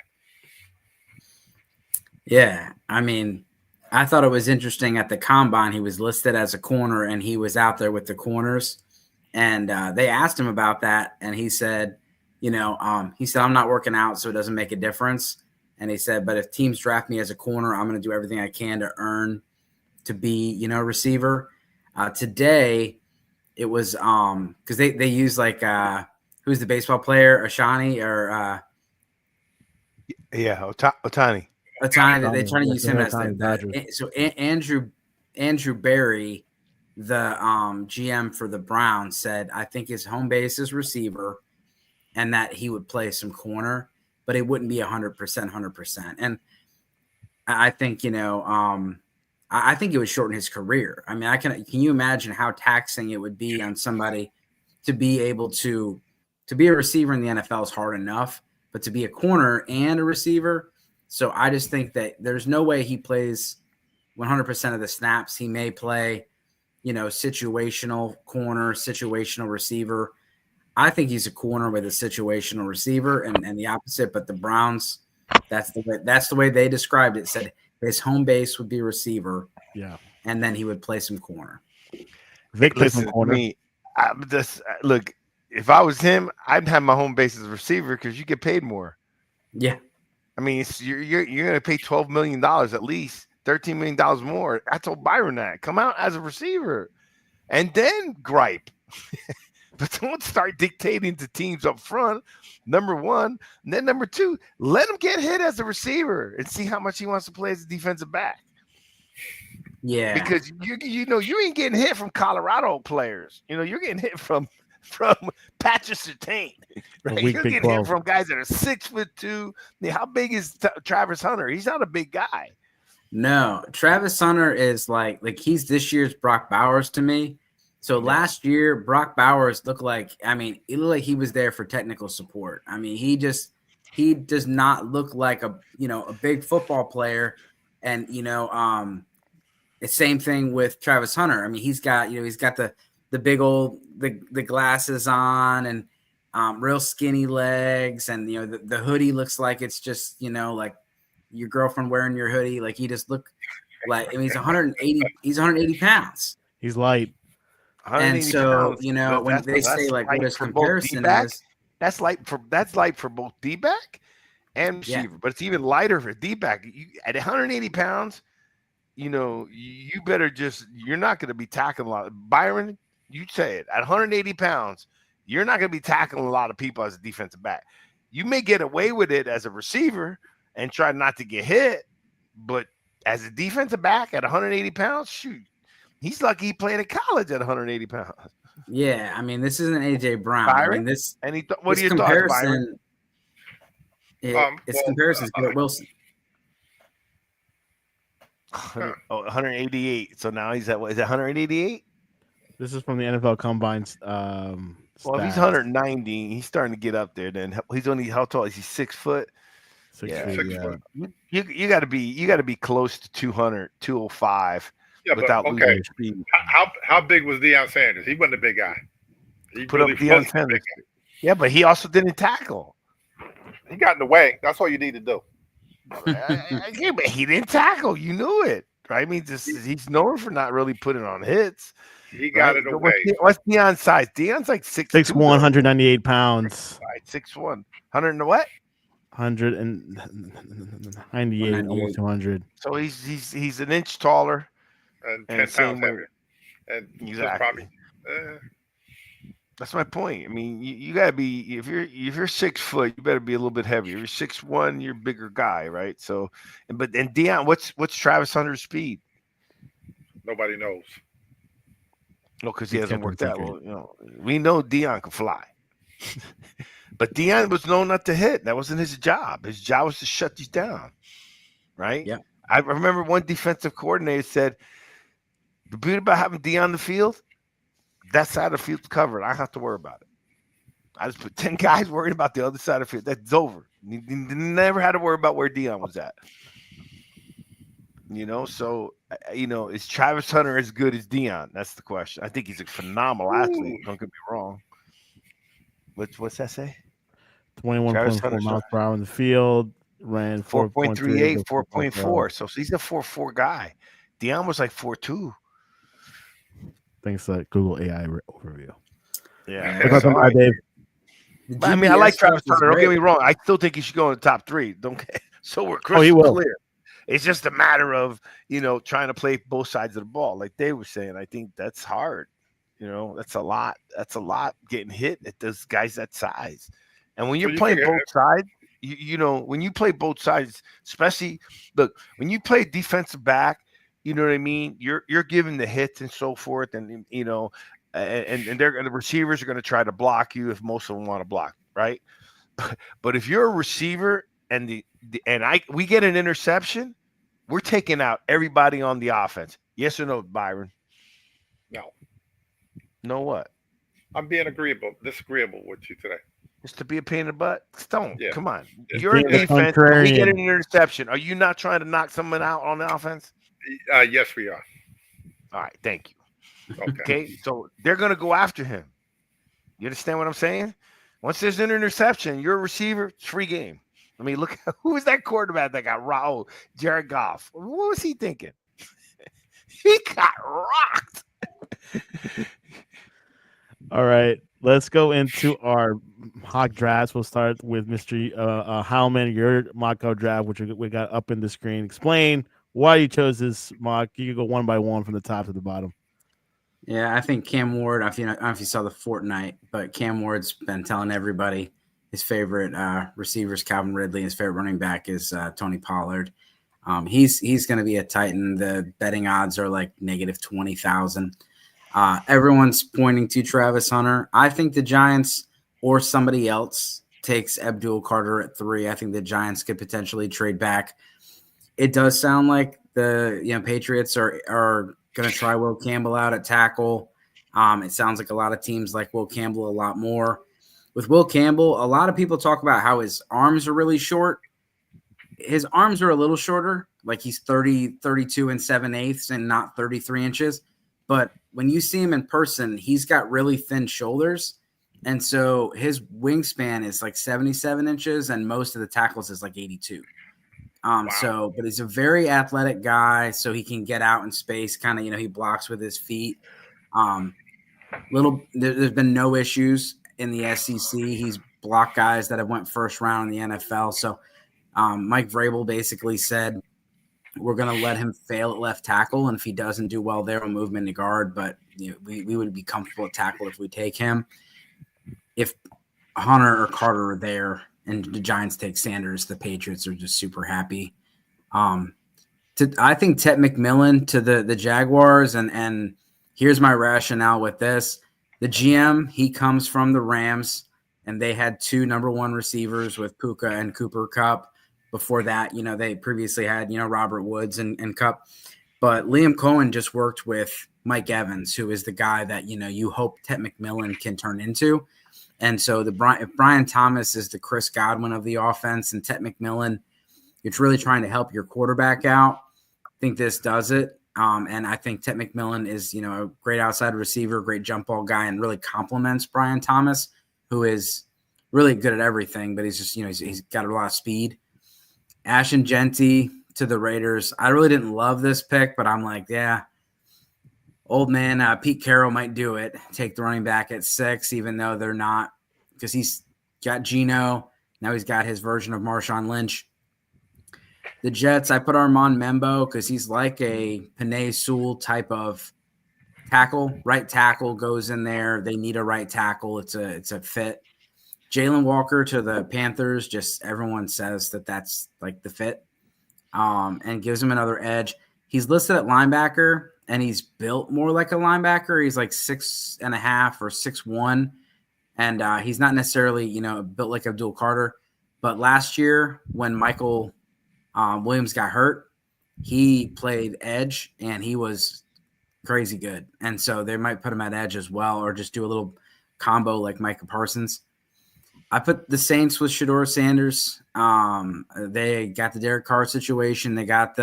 Yeah, I mean, I thought it was interesting at the combine. He was listed as a corner, and he was out there with the corners. And they asked him about that, and he said, I'm not working out, so it doesn't make a difference. And he said, but if teams draft me as a corner, I'm going to do everything I can to earn to be, a receiver. Today, it was because they use like who's the baseball player, Oshani or Otani. Otani. They try to use him as so Andrew Barry, the GM for the Browns, said I think his home base is receiver, and that he would play some corner, but it wouldn't be 100%. And I think I think it would shorten his career. I mean, can you imagine how taxing it would be on somebody to be able to be a receiver in the NFL is hard enough, but to be a corner and a receiver. So I just think that there's no way he plays 100% of the snaps. He may play, situational corner, situational receiver. I think he's a corner with a situational receiver and the opposite. But the Browns, that's the way they described it. Said his home base would be receiver. Yeah. And then he would play some corner. Vic plays some corner. Look, if I was him, I'd have my home base as a receiver because you get paid more. Yeah. I mean, you're going to pay $12 million at least, $13 million more. I told Byron that. Come out as a receiver and then gripe. But don't start dictating to teams up front, number one. And then number two, let him get hit as a receiver and see how much he wants to play as a defensive back. Yeah. Because, you ain't getting hit from Colorado players. You're getting hit from Patrick Surtain, right? You're getting hit from guys that are 6'2". How big is Travis Hunter? He's not a big guy. No, Travis Hunter is like he's this year's Brock Bowers to me. So last year, Brock Bowers looked like he was there for technical support. I mean, he does not look like a big football player. And the same thing with Travis Hunter. I mean, he's got the big old the glasses on and real skinny legs, and the hoodie looks like it's just like your girlfriend wearing your hoodie. Like he just look like he's 180 pounds. He's light. And so pounds. when they say like what his comparison is, that's light for both D-back and receiver, but it's even lighter for D-back. At 180 pounds, you better you're not going to be tackling a lot. Byron, you say it, at 180 pounds, you're not going to be tackling a lot of people as a defensive back. You may get away with it as a receiver and try not to get hit, but as a defensive back at 180 pounds, shoot, he's lucky he played in college at 180 pounds. Yeah, I mean, this isn't AJ Brown. Byron? What are your thoughts, Byron? Its comparison is Garrett Wilson. 188. So now he's at what? Is it 188? This is from the NFL Combine's. Well, if he's 190, he's starting to get up there. Then he's only how tall is he? 6 foot. 6 feet. Yeah. You got to be close to 200, 205. Yeah, without but losing speed. How big was Deion Sanders? He wasn't a big guy. He put up Deion Sanders. Yeah, but he also didn't tackle. He got in the way. That's all you need to do. Yeah, but he didn't tackle. You knew it, right? I mean, he's known for not really putting on hits. He got it away. What's Deion's size? Deion's like 6'1", 198 pounds. Right, 6'1", 100 and what? 198, almost 200. So he's an inch taller. And 10 pounds heavier. And exactly. Probably, that's my point. I mean, you gotta be if you're 6 foot, you better be a little bit heavier. If you're 6'1", you're a bigger guy, right? So, and Deion, what's Travis Hunter's speed? Nobody knows. No, because he hasn't worked out. Well, we know Deion can fly, but Deion was known not to hit. That wasn't his job. His job was to shut these down, right? Yeah. I remember one defensive coordinator said, the beauty about having Deion on the field, that side of the field's covered. I don't have to worry about it. I just put 10 guys worried about the other side of the field. That's over. You never had to worry about where Dion was at. So is Travis Hunter as good as Dion? That's the question. I think he's a phenomenal athlete. Don't get me wrong. What's that say? 21.4 miles per hour in the field, ran 4.38, 4.4. So he's a 4.4 guy. Dion was like 4.2. Thanks to Google AI overview. Yeah. Dave. I mean, I like Travis Hunter. Don't get me wrong. I still think he should go in the top 3. So we're crystal clear. It's just a matter of, trying to play both sides of the ball. Like they were saying, I think that's hard. That's a lot. That's a lot getting hit at those guys that size. And when you're playing both sides, when you play both sides, especially when you play defensive back, you know what I mean? You're giving the hits and so forth. And, and the receivers are going to try to block you if most of them want to block, right? But if you're a receiver and we get an interception, we're taking out everybody on the offense. Yes or no, Byron? No. No what? I'm being disagreeable with you today. Just to be a pain in the butt? Stone, come on. It's you're in defense. We get an interception. Are you not trying to knock someone out on the offense? Yes, we are. All right, thank you. Okay. So they're going to go after him. You understand what I'm saying? Once there's an interception, you're a receiver, it's free game. I mean, look, who was that quarterback that got rocked? Jared Goff. What was he thinking? He got rocked. All right, let's go into our mock drafts. We'll start with Mr. Heilman, your mock draft, which we got up in the screen. Explain why you chose this mock. You can go one by one from the top to the bottom. Yeah, I think Cam Ward, I don't know if you saw the Fortnite, but Cam Ward's been telling everybody his favorite receiver is Calvin Ridley. His favorite running back is Tony Pollard. He's going to be a Titan. The betting odds are like negative 20,000. Everyone's pointing to Travis Hunter. I think the Giants or somebody else takes Abdul Carter at 3. I think the Giants could potentially trade back. It does sound like the Patriots are going to try Will Campbell out at tackle. It sounds like a lot of teams like Will Campbell a lot more. With Will Campbell, a lot of people talk about how his arms are really short. His arms are a little shorter, like he's 32 and 7/8 and not 33 inches. But when you see him in person, he's got really thin shoulders. And so his wingspan is like 77 inches and most of the tackles is like 82. Wow. But he's a very athletic guy, so he can get out in space, kind of, he blocks with his feet. There's been no issues in the SEC. He's blocked guys that have went first round in the NFL. So Mike Vrabel basically said, we're going to let him fail at left tackle. And if he doesn't do well there, we'll move him into guard. But we would be comfortable at tackle if we take him. If Hunter or Carter are there and the Giants take Sanders, the Patriots are just super happy. I think Ted McMillan to the Jaguars. And here's my rationale with this. The GM, he comes from the Rams, and they had 2 number 1 receivers with Puka and Cooper Kupp. Before that, they previously had, Robert Woods and Kupp. But Liam Cohen just worked with Mike Evans, who is the guy that, you hope Ted McMillan can turn into. And so if Brian Thomas is the Chris Godwin of the offense and Ted McMillan, it's really trying to help your quarterback out. I think this does it. And I think Ted McMillan is, a great outside receiver, great jump ball guy, and really complements Brian Thomas, who is really good at everything, but he's just, he's got a lot of speed. Ashton Genty to the Raiders. I really didn't love this pick, but I'm like, yeah, old man Pete Carroll might do it. Take the running back at 6, even though they're not, because he's got Geno. Now he's got his version of Marshawn Lynch. The Jets, I put Armand Membo because he's like a Penei Sewell type of tackle. Right tackle goes in there. They need a right tackle. It's a fit. Jalen Walker to the Panthers, just everyone says that's like the fit, and gives him another edge. He's listed at linebacker, and he's built more like a linebacker. He's like 6.5 or 6'1", and he's not necessarily built like Abdul Carter. But last year when Michael Williams got hurt, he played edge, and he was crazy good. And so they might put him at edge as well, or just do a little combo like Micah Parsons. I put the Saints with Shedeur Sanders. They got the Derek Carr situation. They got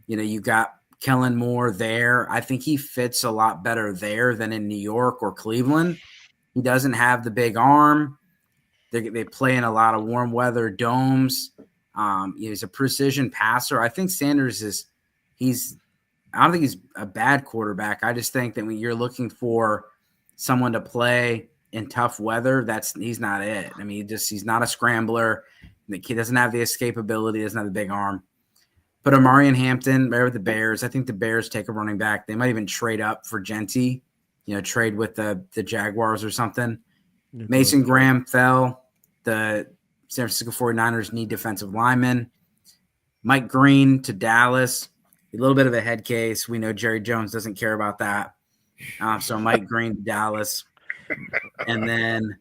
you got Kellen Moore there. I think he fits a lot better there than in New York or Cleveland. He doesn't have the big arm. They play in a lot of warm weather domes. He's a precision passer. I think Sanders I don't think he's a bad quarterback. I just think that when you're looking for someone to play in tough weather, he's not it. I mean, he's not a scrambler. He doesn't have the escapability, doesn't have the big arm. Put Amari in Hampton there with the Bears. I think the Bears take a running back. They might even trade up for Genty, trade with the Jaguars or something. Mason Graham fell. The San Francisco 49ers need defensive linemen. Mike Green to Dallas. A little bit of a head case. We know Jerry Jones doesn't care about that. So Mike Green to Dallas. And then,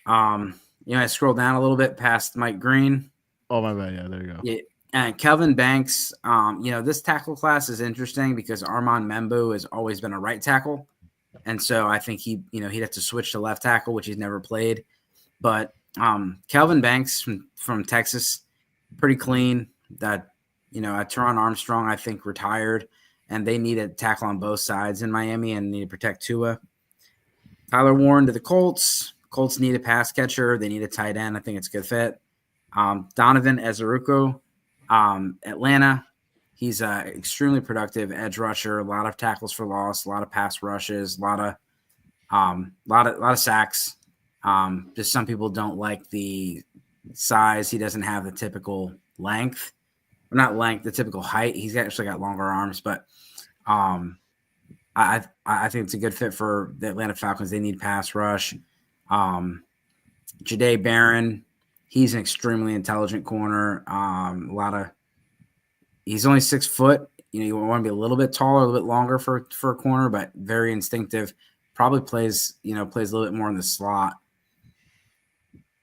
I scrolled down a little bit past Mike Green. Oh, my bad. Yeah, there you go. Yeah. And Kelvin Banks, this tackle class is interesting because Armand Membu has always been a right tackle. And so I think he'd have to switch to left tackle, which he's never played. But Kelvin Banks from Texas, pretty clean. That, Teron Armstrong, I think, retired. And they need a tackle on both sides in Miami and need to protect Tua. Tyler Warren to the Colts. Colts need a pass catcher. They need a tight end. I think it's a good fit. Donovan Ezeruko, Atlanta. He's extremely productive edge rusher. A lot of tackles for loss. A lot of pass rushes. A lot of sacks. Just some people don't like the size. He doesn't have the typical length. Or not length, the typical height. He's actually got longer arms, but I think it's a good fit for the Atlanta Falcons. They need pass rush. Jahdae Barron, he's an extremely intelligent corner. He's only 6 foot. You want to be a little bit taller, a little bit longer for a corner, but very instinctive. Probably plays a little bit more in the slot.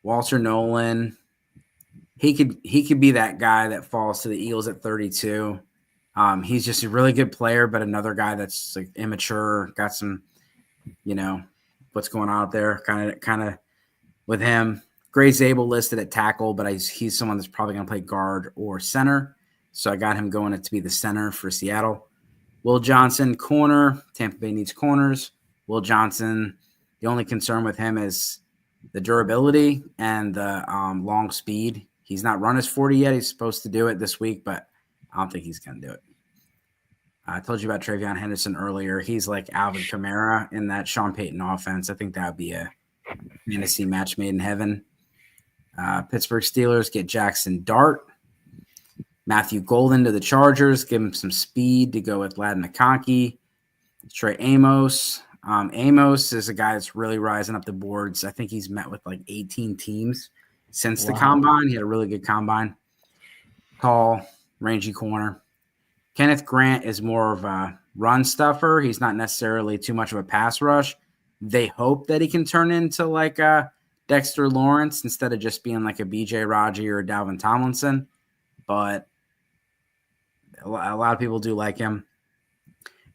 Walter Nolan, he could be that guy that falls to the Eagles at 32. He's just a really good player, but another guy that's like immature, got some, what's going on out there kind of with him. Gray Zabel listed at tackle, but he's someone that's probably going to play guard or center. So I got him going to be the center for Seattle. Will Johnson, corner. Tampa Bay needs corners. Will Johnson, the only concern with him is the durability and the long speed. He's not run his 40 yet. He's supposed to do it this week, but I don't think he's going to do it. I told you about Travion Henderson earlier. He's like Alvin Kamara in that Sean Payton offense. I think that would be a fantasy match made in heaven. Pittsburgh Steelers get Jackson Dart. Matthew Golden to the Chargers. Give him some speed to go with Ladd McConkey. Trey Amos. Amos is a guy that's really rising up the boards. I think he's met with like 18 teams since the combine. He had a really good combine. Tall, rangy corner. Kenneth Grant is more of a run stuffer. He's not necessarily too much of a pass rush. They hope that he can turn into like a Dexter Lawrence instead of just being like a BJ Raji or a Dalvin Tomlinson. But a lot of people do like him.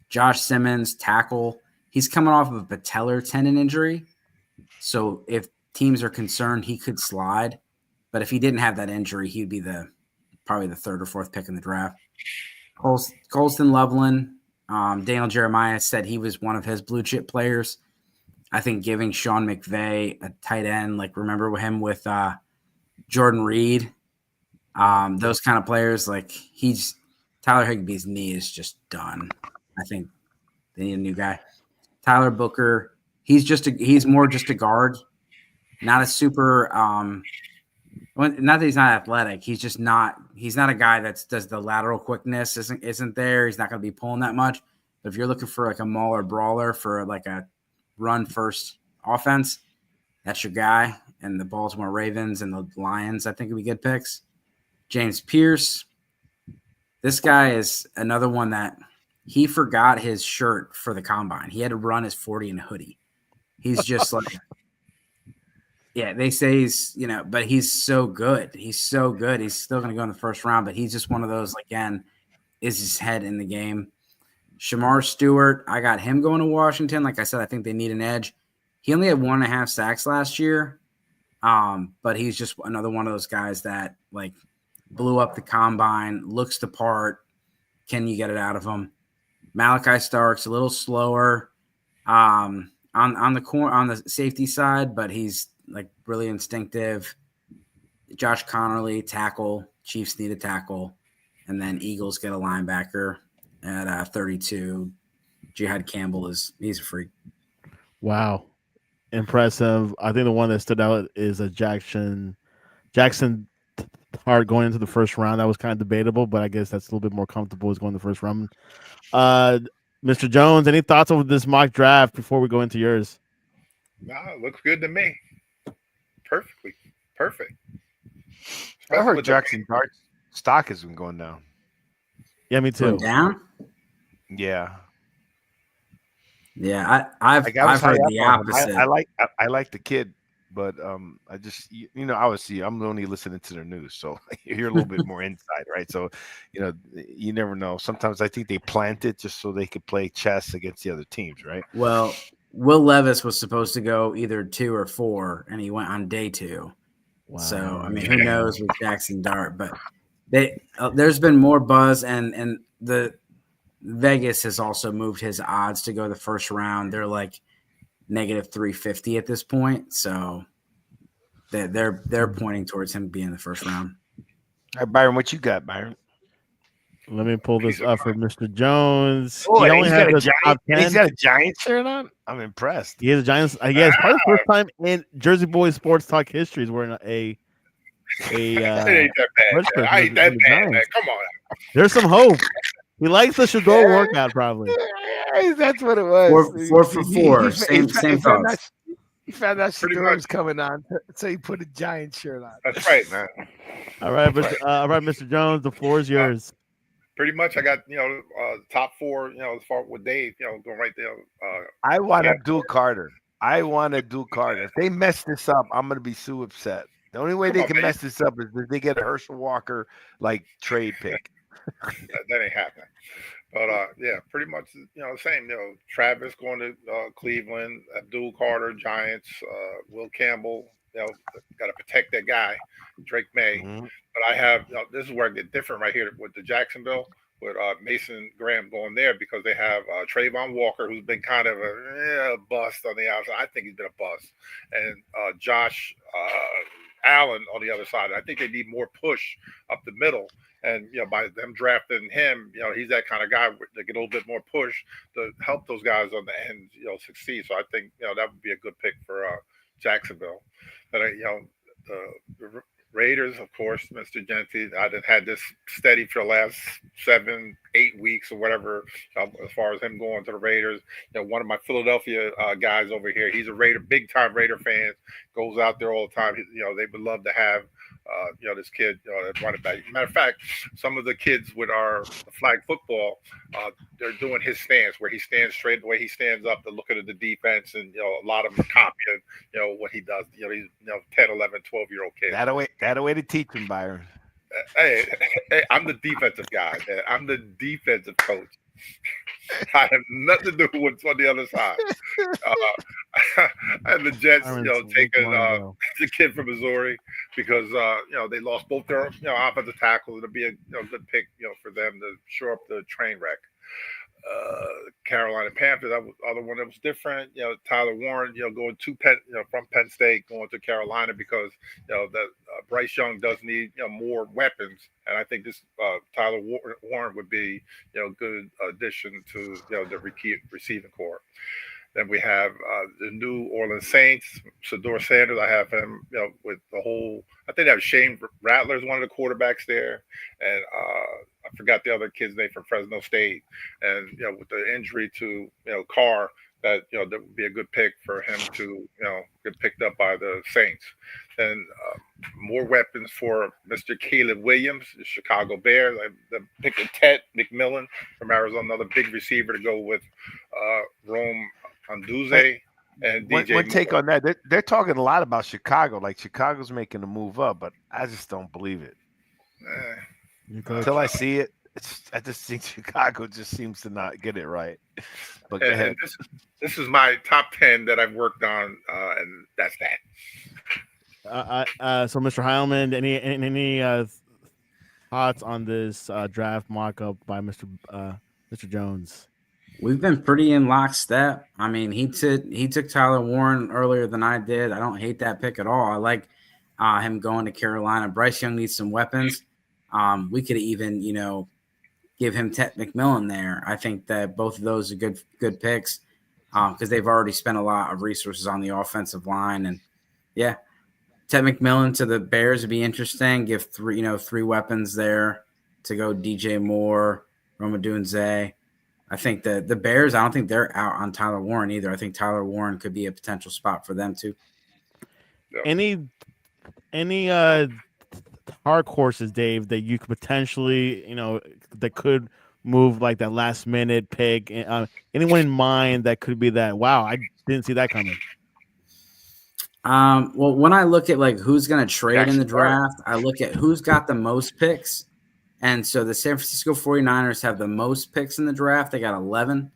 Josh Simmons, tackle. He's coming off of a patellar tendon injury. So if teams are concerned, he could slide. But if he didn't have that injury, he'd be probably the 3rd or 4th pick in the draft. Colston Loveland, Daniel Jeremiah said he was one of his blue chip players. I think giving Sean McVay a tight end, like remember him with Jordan Reed, those kind of players, like Tyler Higbee's knee is just done. I think they need a new guy. Tyler Booker, he's more just a guard, not a super not that he's not athletic. He's not a guy that does the lateral quickness isn't there. He's not going to be pulling that much. But if you're looking for like a mauler brawler for like a run first offense, that's your guy. And the Baltimore Ravens and the Lions, I think, would be good picks. James Pierce. This guy is another one that he forgot his shirt for the combine. He had to run his 40 in a hoodie. He's just like, yeah, they say he's, but he's so good. He's so good. He's still going to go in the first round, but he's just one of those, again, is his head in the game. Shamar Stewart, I got him going to Washington. Like I said, I think they need an edge. He only had 1.5 sacks last year, but he's just another one of those guys that like blew up the combine, looks the part. Can you get it out of him? Malachi Stark's a little slower on the safety side, but he's like really instinctive. Josh Connerly, tackle. Chiefs need a tackle. And then Eagles get a linebacker at 32. Jihad Campbell he's a freak. Wow. Impressive. I think the one that stood out is a Jackson Hart going into the first round. That was kind of debatable, but I guess that's a little bit more comfortable as going the first round. Mr. Jones, any thoughts over this mock draft before we go into yours? No, it looks good to me. Perfect. I heard Jackson Dart's stock has been going down. Yeah, me too. Going down? Yeah. Yeah, I've heard the opposite. I like the kid, but I just obviously I'm only listening to their news, so you hear a little bit more inside, right? So you never know. Sometimes I think they plant it just so they could play chess against the other teams, right? Well, Will Levis was supposed to go either 2 or 4, and he went on day 2. Wow. So I mean, who knows with Jackson Dart? But there's been more buzz, and the Vegas has also moved his odds to go the first round. They're like -350 at this point, so they're pointing towards him being the first round. All right, Byron, what you got, Byron? Let me pull this up for Mr. Jones. Oh, he only got has he's got a Giants shirt on. I'm impressed. He has a Giants. It's probably the first time in Jersey Boys Sports Talk history is wearing a it ain't that bad. I ain't that bad, man. Come on. There's some hope. He likes the Shedeur workout, probably. That's what it was. 4 for 4. Same thoughts. He found out Shedeur was coming on, so he put a Giants shirt on. That's right, man. All right, Mr. Jones, the floor is yours. Pretty much, I got top 4. As far with Dave, going right there. I want Abdul Carter. If they mess this up, I'm gonna be so upset. The only way they can mess this up is if they get a Herschel Walker like trade pick. that ain't happening. But yeah, pretty much the same. Travis going to Cleveland, Abdul Carter, Giants, Will Campbell. Got to protect that guy, Drake May. Mm-hmm. But I have this is where I get different right here with the Jacksonville with Mason Graham going there because they have Trayvon Walker, who's been kind of a bust on the outside. I think he's been a bust, and Josh Allen on the other side. I think they need more push up the middle. And by them drafting him, he's that kind of guy to get a little bit more push to help those guys on the end, succeed. So I think that would be a good pick for Jacksonville. But the Raiders, of course, Mr. Genty. I've had this steady for the last 7-8 weeks or whatever. As far as him going to the Raiders, one of my Philadelphia guys over here, he's a Raider, big time Raider fan. Goes out there all the time. They would love to have. This kid running back. Matter of fact, some of the kids with our flag football, they're doing his stance where he stands straight the way he stands up to look at the defense, and a lot of them are copying what he does. He's 10, 11, 12-year-old kid. That a way to teach him, Byron. Hey, I'm the defensive guy, man. I'm the defensive coach. I have nothing to do with what's on the other side. And the Jets, taking the kid from Missouri because they lost both their offensive tackles. It'll be a good pick for them to shore up the train wreck. Carolina Panthers, that was the other one that was different. Tyler Warren, going to Penn, from Penn State, going to Carolina because that Bryce Young does need more weapons, and I think this Tyler Warren would be a good addition to the receiving core. Then we have the New Orleans Saints, Shedeur Sanders. I have him, with the whole. I think that was Shane Rattler is one of the quarterbacks there, and I forgot the other kid's name from Fresno State. And with the injury to Carr, that that would be a good pick for him to get picked up by the Saints. And more weapons for Mr. Caleb Williams, the Chicago Bears. I picked Ted McMillan from Arizona, another big receiver to go with Rome Anduze and DJ. One take on that. They're talking a lot about Chicago, like Chicago's making a move up, but I just don't believe it. Until I see it, I just think Chicago just seems to not get it right. But go And ahead. this is my top 10 that I've worked on, and that's that. So, Mr. Heilman, any thoughts on this draft mock-up by Mr. Jones? We've been pretty in lockstep. I mean, he took Tyler Warren earlier than I did. I don't hate that pick at all. I like him going to Carolina. Bryce Young needs some weapons. We could even, give him Ted McMillan there. I think that both of those are good picks because they've already spent a lot of resources on the offensive line. And yeah, Ted McMillan to the Bears would be interesting. Give three weapons there to go. DJ Moore, Roma Dunze. I think the Bears, I don't think they're out on Tyler Warren either. I think Tyler Warren could be a potential spot for them too. Any dark horses, Dave, that you could potentially, that could move like that last minute pick? Anyone in mind that could be that? Wow, I didn't see that coming. Well, when I look at like who's going to trade in the draft, I look at who's got the most picks. And so the San Francisco 49ers have the most picks in the draft. They got 11.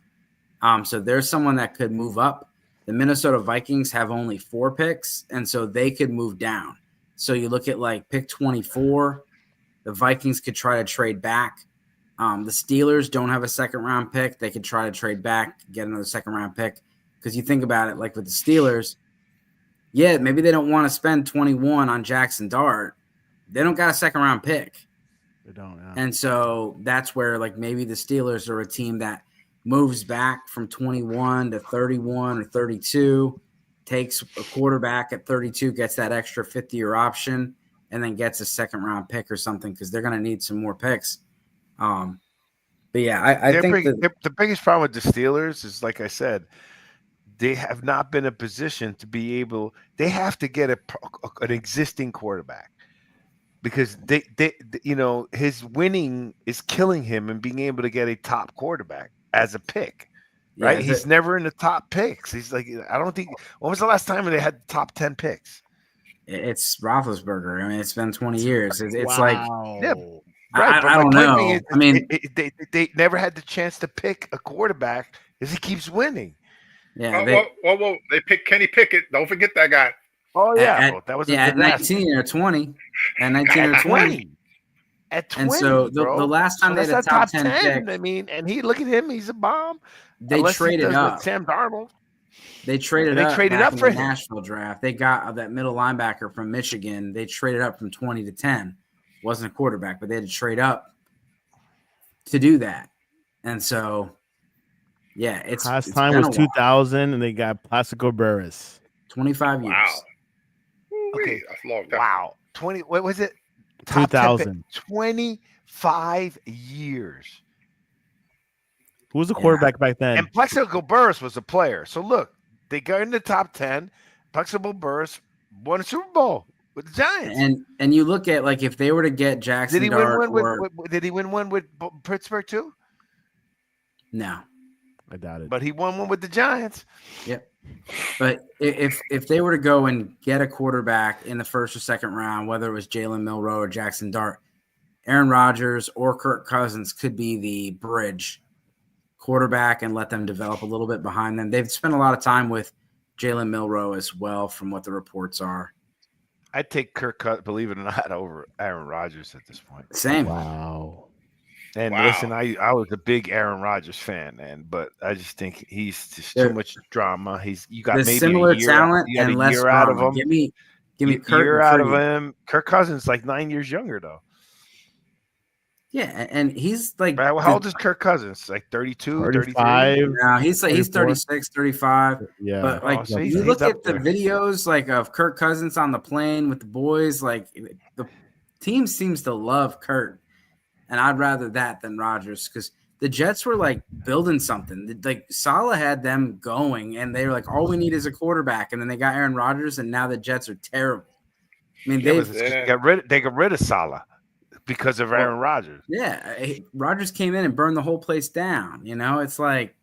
So there's someone that could move up. The Minnesota Vikings have only 4 picks, and so they could move down. So you look at like pick 24, the Vikings could try to trade back. The Steelers don't have a second-round pick. They could try to trade back, get another second-round pick. Because you think about it, like with the Steelers, yeah, maybe they don't want to spend 21 on Jackson Dart. They don't got a second-round pick. They don't, yeah. And so that's where like maybe the Steelers are a team that moves back from 21 to 31 or 32, takes a quarterback at 32, gets that extra 50-year option, and then gets a second-round pick or something because they're going to need some more picks. But yeah, I think the biggest problem with the Steelers is, like I said, they have not been in a position to be able. They have to get an existing quarterback. Because they his winning is killing him and being able to get a top quarterback as a pick, right? Yeah, he's never in the top picks. He's like, I don't think. When was the last time they had top 10 picks? It's Roethlisberger. I mean, it's been 20 years. It's wow. like, yeah, right. I don't know. They never had the chance to pick a quarterback because he keeps winning. Yeah. Whoa! They picked Kenny Pickett. Don't forget that guy. Oh yeah, that was at 19 or 20. At 19 or 20. At 20. And so the last time they had a top 10 pick, I mean, and look at him, he's a bomb. They traded up. Sam Darnold. They traded up for the Nashville draft. They got that middle linebacker from Michigan. They traded up from 20 to 10. Wasn't a quarterback, but they had to trade up to do that. And so, yeah, last time was 2000, and they got Plaxico Burress. 25 years. Wow. Okay, that's a long time. Wow. 20. What was it? 2000. 25 years. Who was the quarterback back then? And Plaxico Burress was a player. So look, they got in the top 10. Plaxico Burress won a Super Bowl with the Giants. And you look at like if they were to get Jackson, did he win one did he win one with Pittsburgh too? No, I doubt it. But he won one with the Giants. Yep. But if they were to go and get a quarterback in the first or second round, whether it was Jalen Milroe or Jackson Dart, Aaron Rodgers or Kirk Cousins could be the bridge quarterback and let them develop a little bit behind them. They've spent a lot of time with Jalen Milroe as well, from what the reports are. I'd take Kirk Cousins, believe it or not, over Aaron Rodgers at this point. Same. Wow. And listen, I was a big Aaron Rodgers fan, man, but I just think he's just too much drama. You got maybe similar a year, talent you got and a less year out of drama. him. Give me Kirk year out of him. Kirk Cousins like 9 years younger though. Yeah, and he's like, how old is Kirk Cousins? Like 32, 35. 33? No, he's 36, 35. Yeah. But like so you look at the videos like of Kirk Cousins on the plane with the boys, like the team seems to love Kirk. And I'd rather that than Rodgers because the Jets were like building something. Like Saleh had them going, and they were like, all we need is a quarterback. And then they got Aaron Rodgers, and now the Jets are terrible. I mean, they got rid of Saleh because of Aaron Rodgers. Yeah, Rodgers came in and burned the whole place down. You know, it's like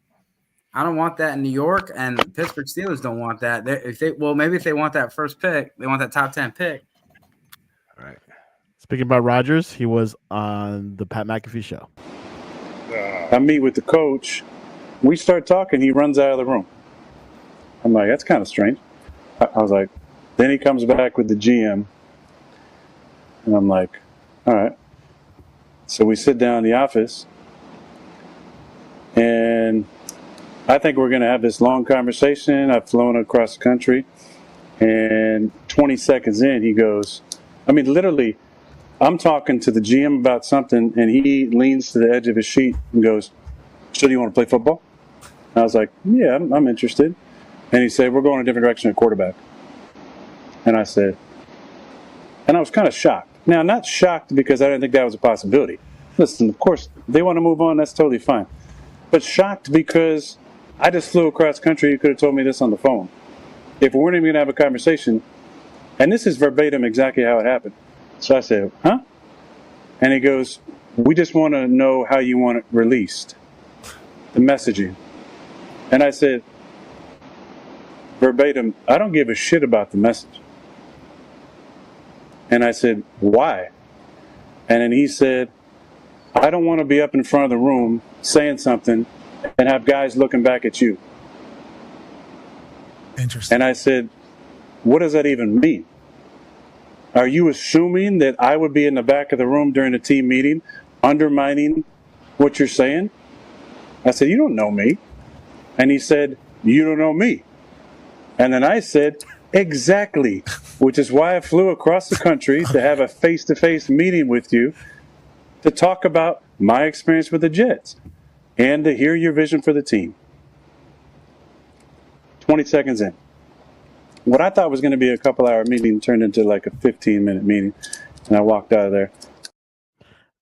I don't want that in New York, and the Pittsburgh Steelers don't want that. Maybe if they want that first pick, they want that top 10 pick. Right. Speaking about Rodgers, he was on the Pat McAfee show. I meet with the coach. We start talking. He runs out of the room. I'm like, that's kind of strange. I was like, then he comes back with the GM. And I'm like, all right. So we sit down in the office. And I think we're going to have this long conversation. I've flown across the country. And 20 seconds in, he goes, I mean, literally, I'm talking to the GM about something, and he leans to the edge of his seat and goes, so do you want to play football? And I was like, yeah, I'm interested. And he said, we're going a different direction at quarterback. And I said, and I was kind of shocked. Now, not shocked because I didn't think that was a possibility. Listen, of course, if they want to move on, that's totally fine. But shocked because I just flew across country. You could have told me this on the phone. If we weren't even going to have a conversation, and this is verbatim exactly how it happened. So I said, huh? And he goes, we just want to know how you want it released, the messaging. And I said, verbatim, I don't give a shit about the message. And I said, why? And then he said, I don't want to be up in front of the room saying something and have guys looking back at you. Interesting. And I said, what does that even mean? Are you assuming that I would be in the back of the room during a team meeting undermining what you're saying? I said, you don't know me. And he said, you don't know me. And then I said, exactly, which is why I flew across the country to have a face-to-face meeting with you to talk about my experience with the Jets and to hear your vision for the team. 20 seconds in. What I thought was going to be a couple-hour meeting turned into like a 15-minute meeting, and I walked out of there.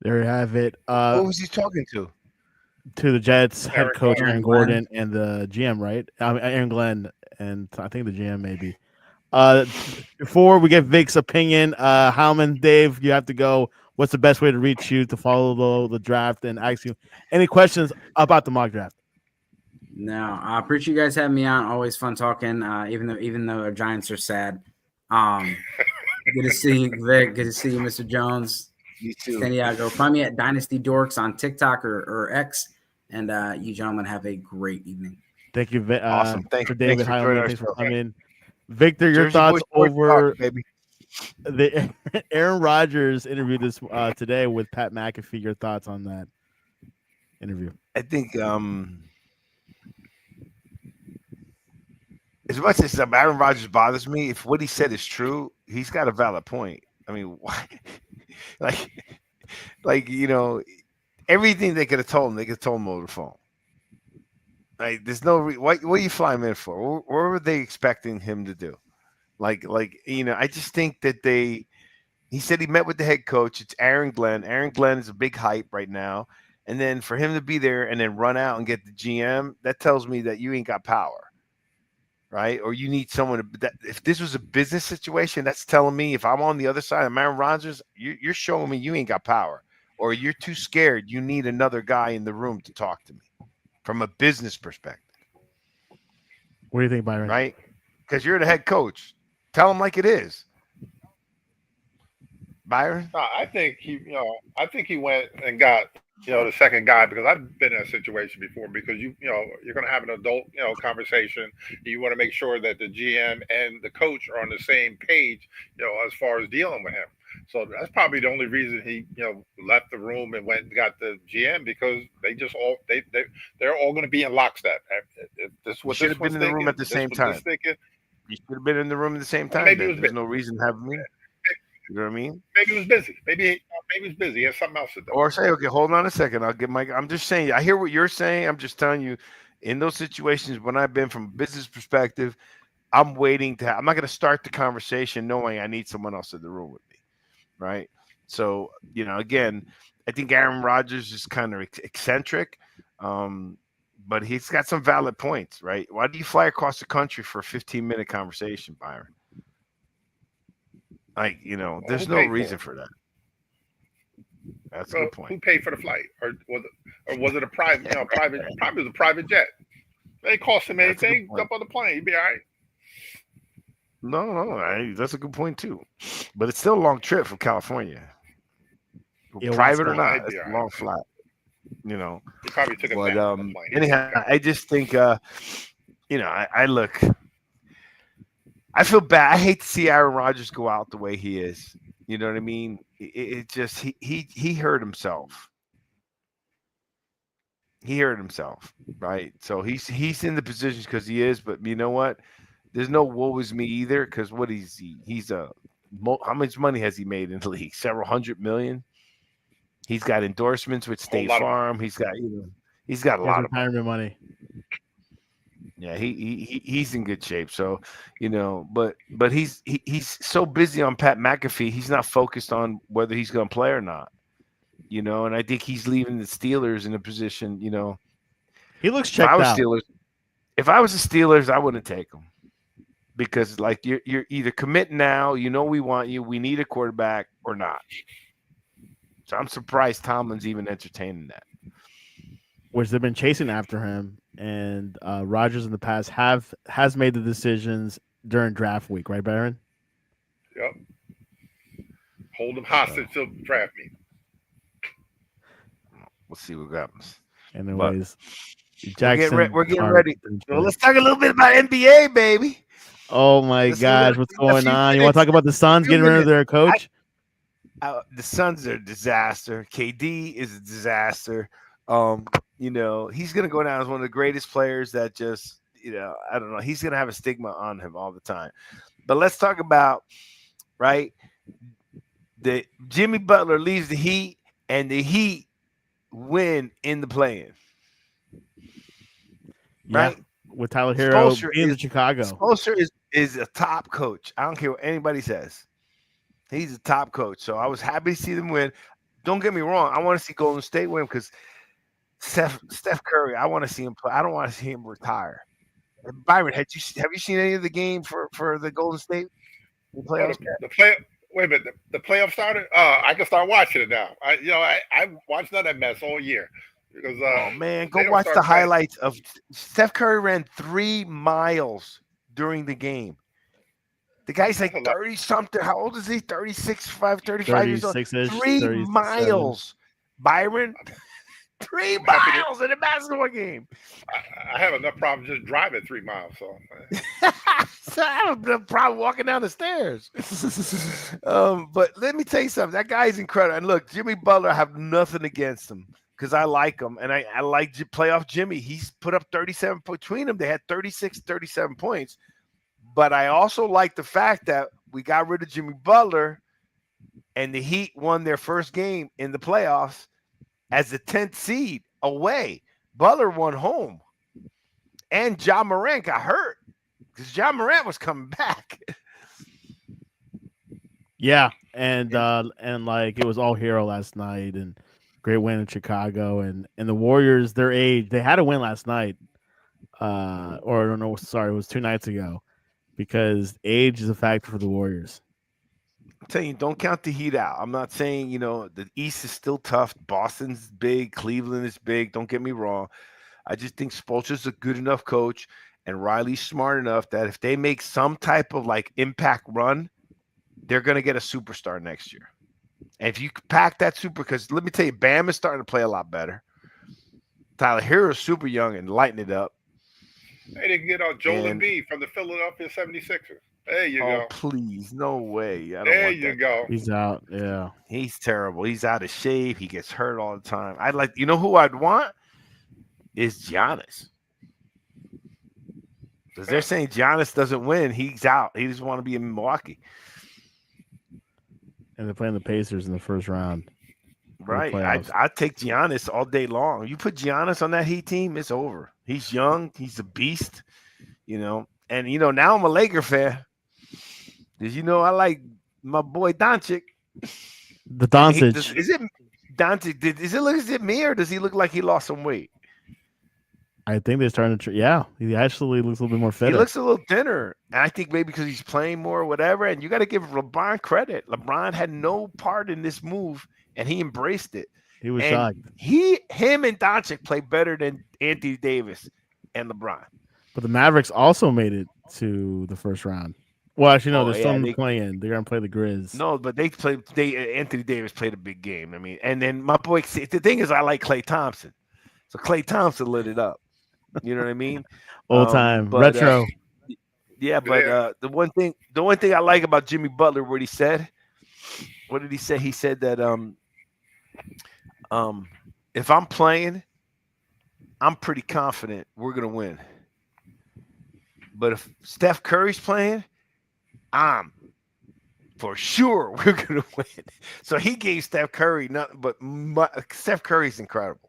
There you have it. Who was he talking to? To the Jets head Aaron coach Glenn. Aaron Gordon and the GM, right? Aaron Glenn and I think the GM maybe. Before we get Vic's opinion, Heilman, Dave, you have to go. What's the best way to reach you to follow the draft and ask you any questions about the mock draft? No, I appreciate you guys having me on. Always fun talking. Even though our Giants are sad. Good to see you, Vic. Good to see you, Mr. Jones. You too. Santiago. Find me at Dynasty Dorks on TikTok or X. And you gentlemen have a great evening. Thank you, Vic. Awesome. Thanks for David for joining Heilman. our Thanks for show. coming. Victor, your Jersey thoughts Boys Sports over Talk, baby. the Aaron Rodgers interview this today with Pat McAfee. Your thoughts on that interview? I think as much as Aaron Rodgers bothers me, if what he said is true, he's got a valid point. I mean, why? like everything they could have told him, they could have told him over the phone. Like, there's no what are you flying in for? What were they expecting him to do? I just think that he said he met with the head coach. It's Aaron Glenn. Aaron Glenn is a big hype right now. And then for him to be there and then run out and get the GM, that tells me that you ain't got power. Right? Or you need someone if this was a business situation, that's telling me if I'm on the other side of Aaron Rodgers, you're showing me you ain't got power. Or you're too scared. You need another guy in the room to talk to me from a business perspective. What do you think, Byron? Right? Because you're the head coach. Tell him like it is. Byron? I think he went and got the second guy, because I've been in a situation before, because you're going to have an adult conversation. You want to make sure that the GM and the coach are on the same page as far as dealing with him. So that's probably the only reason he left the room and went and got the GM, because they just they're all going to be in lockstep. If this what should this have been in the room at the same time. You should have been in the room at the same time. There's no reason to have me. You know what I mean? Maybe he was busy. Maybe he was busy. He had something else to do. Or say, okay, hold on a second. I'm just saying. I hear what you're saying. I'm just telling you, in those situations when I've been from a business perspective, I'm waiting I'm not going to start the conversation knowing I need someone else in the room with me, right? So again, I think Aaron Rodgers is kind of eccentric, but he's got some valid points, right? Why do you fly across the country for a 15-minute conversation, Byron? There's no reason for that. That's a good point. Who paid for the flight, or was it a private? Private. Probably was a private jet. They ain't cost him anything. Jump on the plane, he'd be all right. No, that's a good point too. But it's still a long trip from California. Yeah, private or well, not. he'd It's be a all long right. flight, you know. He probably took a But nap on the plane. anyhow, I just think I look. I feel bad. I hate to see Aaron Rodgers go out the way he is. You know what I mean? It just he hurt himself. He hurt himself, right? So he's in the position because he is. But you know what? There's no woe is me either. Because what is he? He's how much money has he made in the league? Several hundred million. He's got endorsements with State Farm. He's got he's got a lot of retirement money. Yeah, he's in good shape. So, but he's so busy on Pat McAfee, he's not focused on whether he's going to play or not. And I think he's leaving the Steelers in a position. He looks checked out. If I was the Steelers, I wouldn't take him because like you're either commit now, we want you, we need a quarterback or not. So I'm surprised Tomlin's even entertaining that. Which they've been chasing after him, and Rodgers in the past has made the decisions during draft week, right, Byron? Yep. Hold him hostage till draft me. We'll see what happens. Anyways, Jackson, we're getting ready. Well, let's talk a little bit about NBA, baby. Oh my gosh, what's going on? You want to talk about the Suns getting rid of their coach? The Suns are a disaster. KD is a disaster. He's going to go down as one of the greatest players that just, I don't know. He's going to have a stigma on him all the time. But let's talk about, right, the Jimmy Butler leaves the Heat, and the Heat win in the play-in. Right? Yeah, with Tyler Hero in Chicago. Spoelstra is a top coach. I don't care what anybody says. He's a top coach. So I was happy to see them win. Don't get me wrong. I want to see Golden State win because Steph Curry, I want to see him play. I don't want to see him retire. Byron, have you seen any of the game for the Golden State playoffs? Wait a minute. The playoffs started. I can start watching it now. I watched none of that mess all year because. Oh man, go watch the highlights of Steph Curry ran 3 miles during the game. The guy's like 30 something. How old is he? 35 years old. 3 miles, Byron. 3 miles in a basketball game. I have enough problems just driving 3 miles. So I have no problem walking down the stairs. But let me tell you something. That guy is incredible. And look, Jimmy Butler, I have nothing against him because I like him. And I like playoff Jimmy. He's put up 37 between them. They had 36, 37 points. But I also like the fact that we got rid of Jimmy Butler and the Heat won their first game in the playoffs as the 10th seed away. Butler won home. And Ja Morant got hurt because Ja Morant was coming back. Yeah, and like it was all Hero last night and great win in Chicago and the Warriors, their age, they had a win last night. Or no, sorry, it was 2 nights ago because age is a factor for the Warriors. I'm telling you, don't count the Heat out. I'm not saying, the East is still tough. Boston's big. Cleveland is big. Don't get me wrong. I just think Spoelstra's a good enough coach and Riley's smart enough that if they make some type of like impact run, they're going to get a superstar next year. And if you pack that because let me tell you, Bam is starting to play a lot better. Tyler Hero's super young and lighting it up. Hey, they can get Joel Embiid from the Philadelphia 76ers. There you go. Oh, please. No way. There you go. He's out. Yeah. He's terrible. He's out of shape. He gets hurt all the time. Who I'd want is Giannis. Because they're saying Giannis doesn't win. He's out. He doesn't want to be in Milwaukee. And they're playing the Pacers in the first round. Right. I'd take Giannis all day long. You put Giannis on that Heat team, it's over. He's young. He's a beast, And, now I'm a Laker fan. Because, I like my boy Doncic. The Doncic. Is it Doncic? Is it me or does he look like he lost some weight? I think they're starting to. Yeah, he actually looks a little bit more fit. He looks a little thinner. And I think maybe because he's playing more or whatever. And you got to give LeBron credit. LeBron had no part in this move, and he embraced it. He was shocked. Him and Doncic play better than Anthony Davis and LeBron. But the Mavericks also made it to the first round Well, actually, no, Oh, they're still yeah, playing. They're gonna play the Grizz. No, but they played. Anthony Davis played a big game. I mean, and then my boy. The thing is, I like Klay Thompson, so Klay Thompson lit it up. You know what I mean? Old time But retro. yeah, but the one thing I like about Jimmy Butler, what he said. What did he say? He said that if I'm playing, I'm pretty confident we're gonna win. But if Steph Curry's playing, I'm for sure we're gonna win. So he gave Steph Curry nothing but Steph Curry's incredible.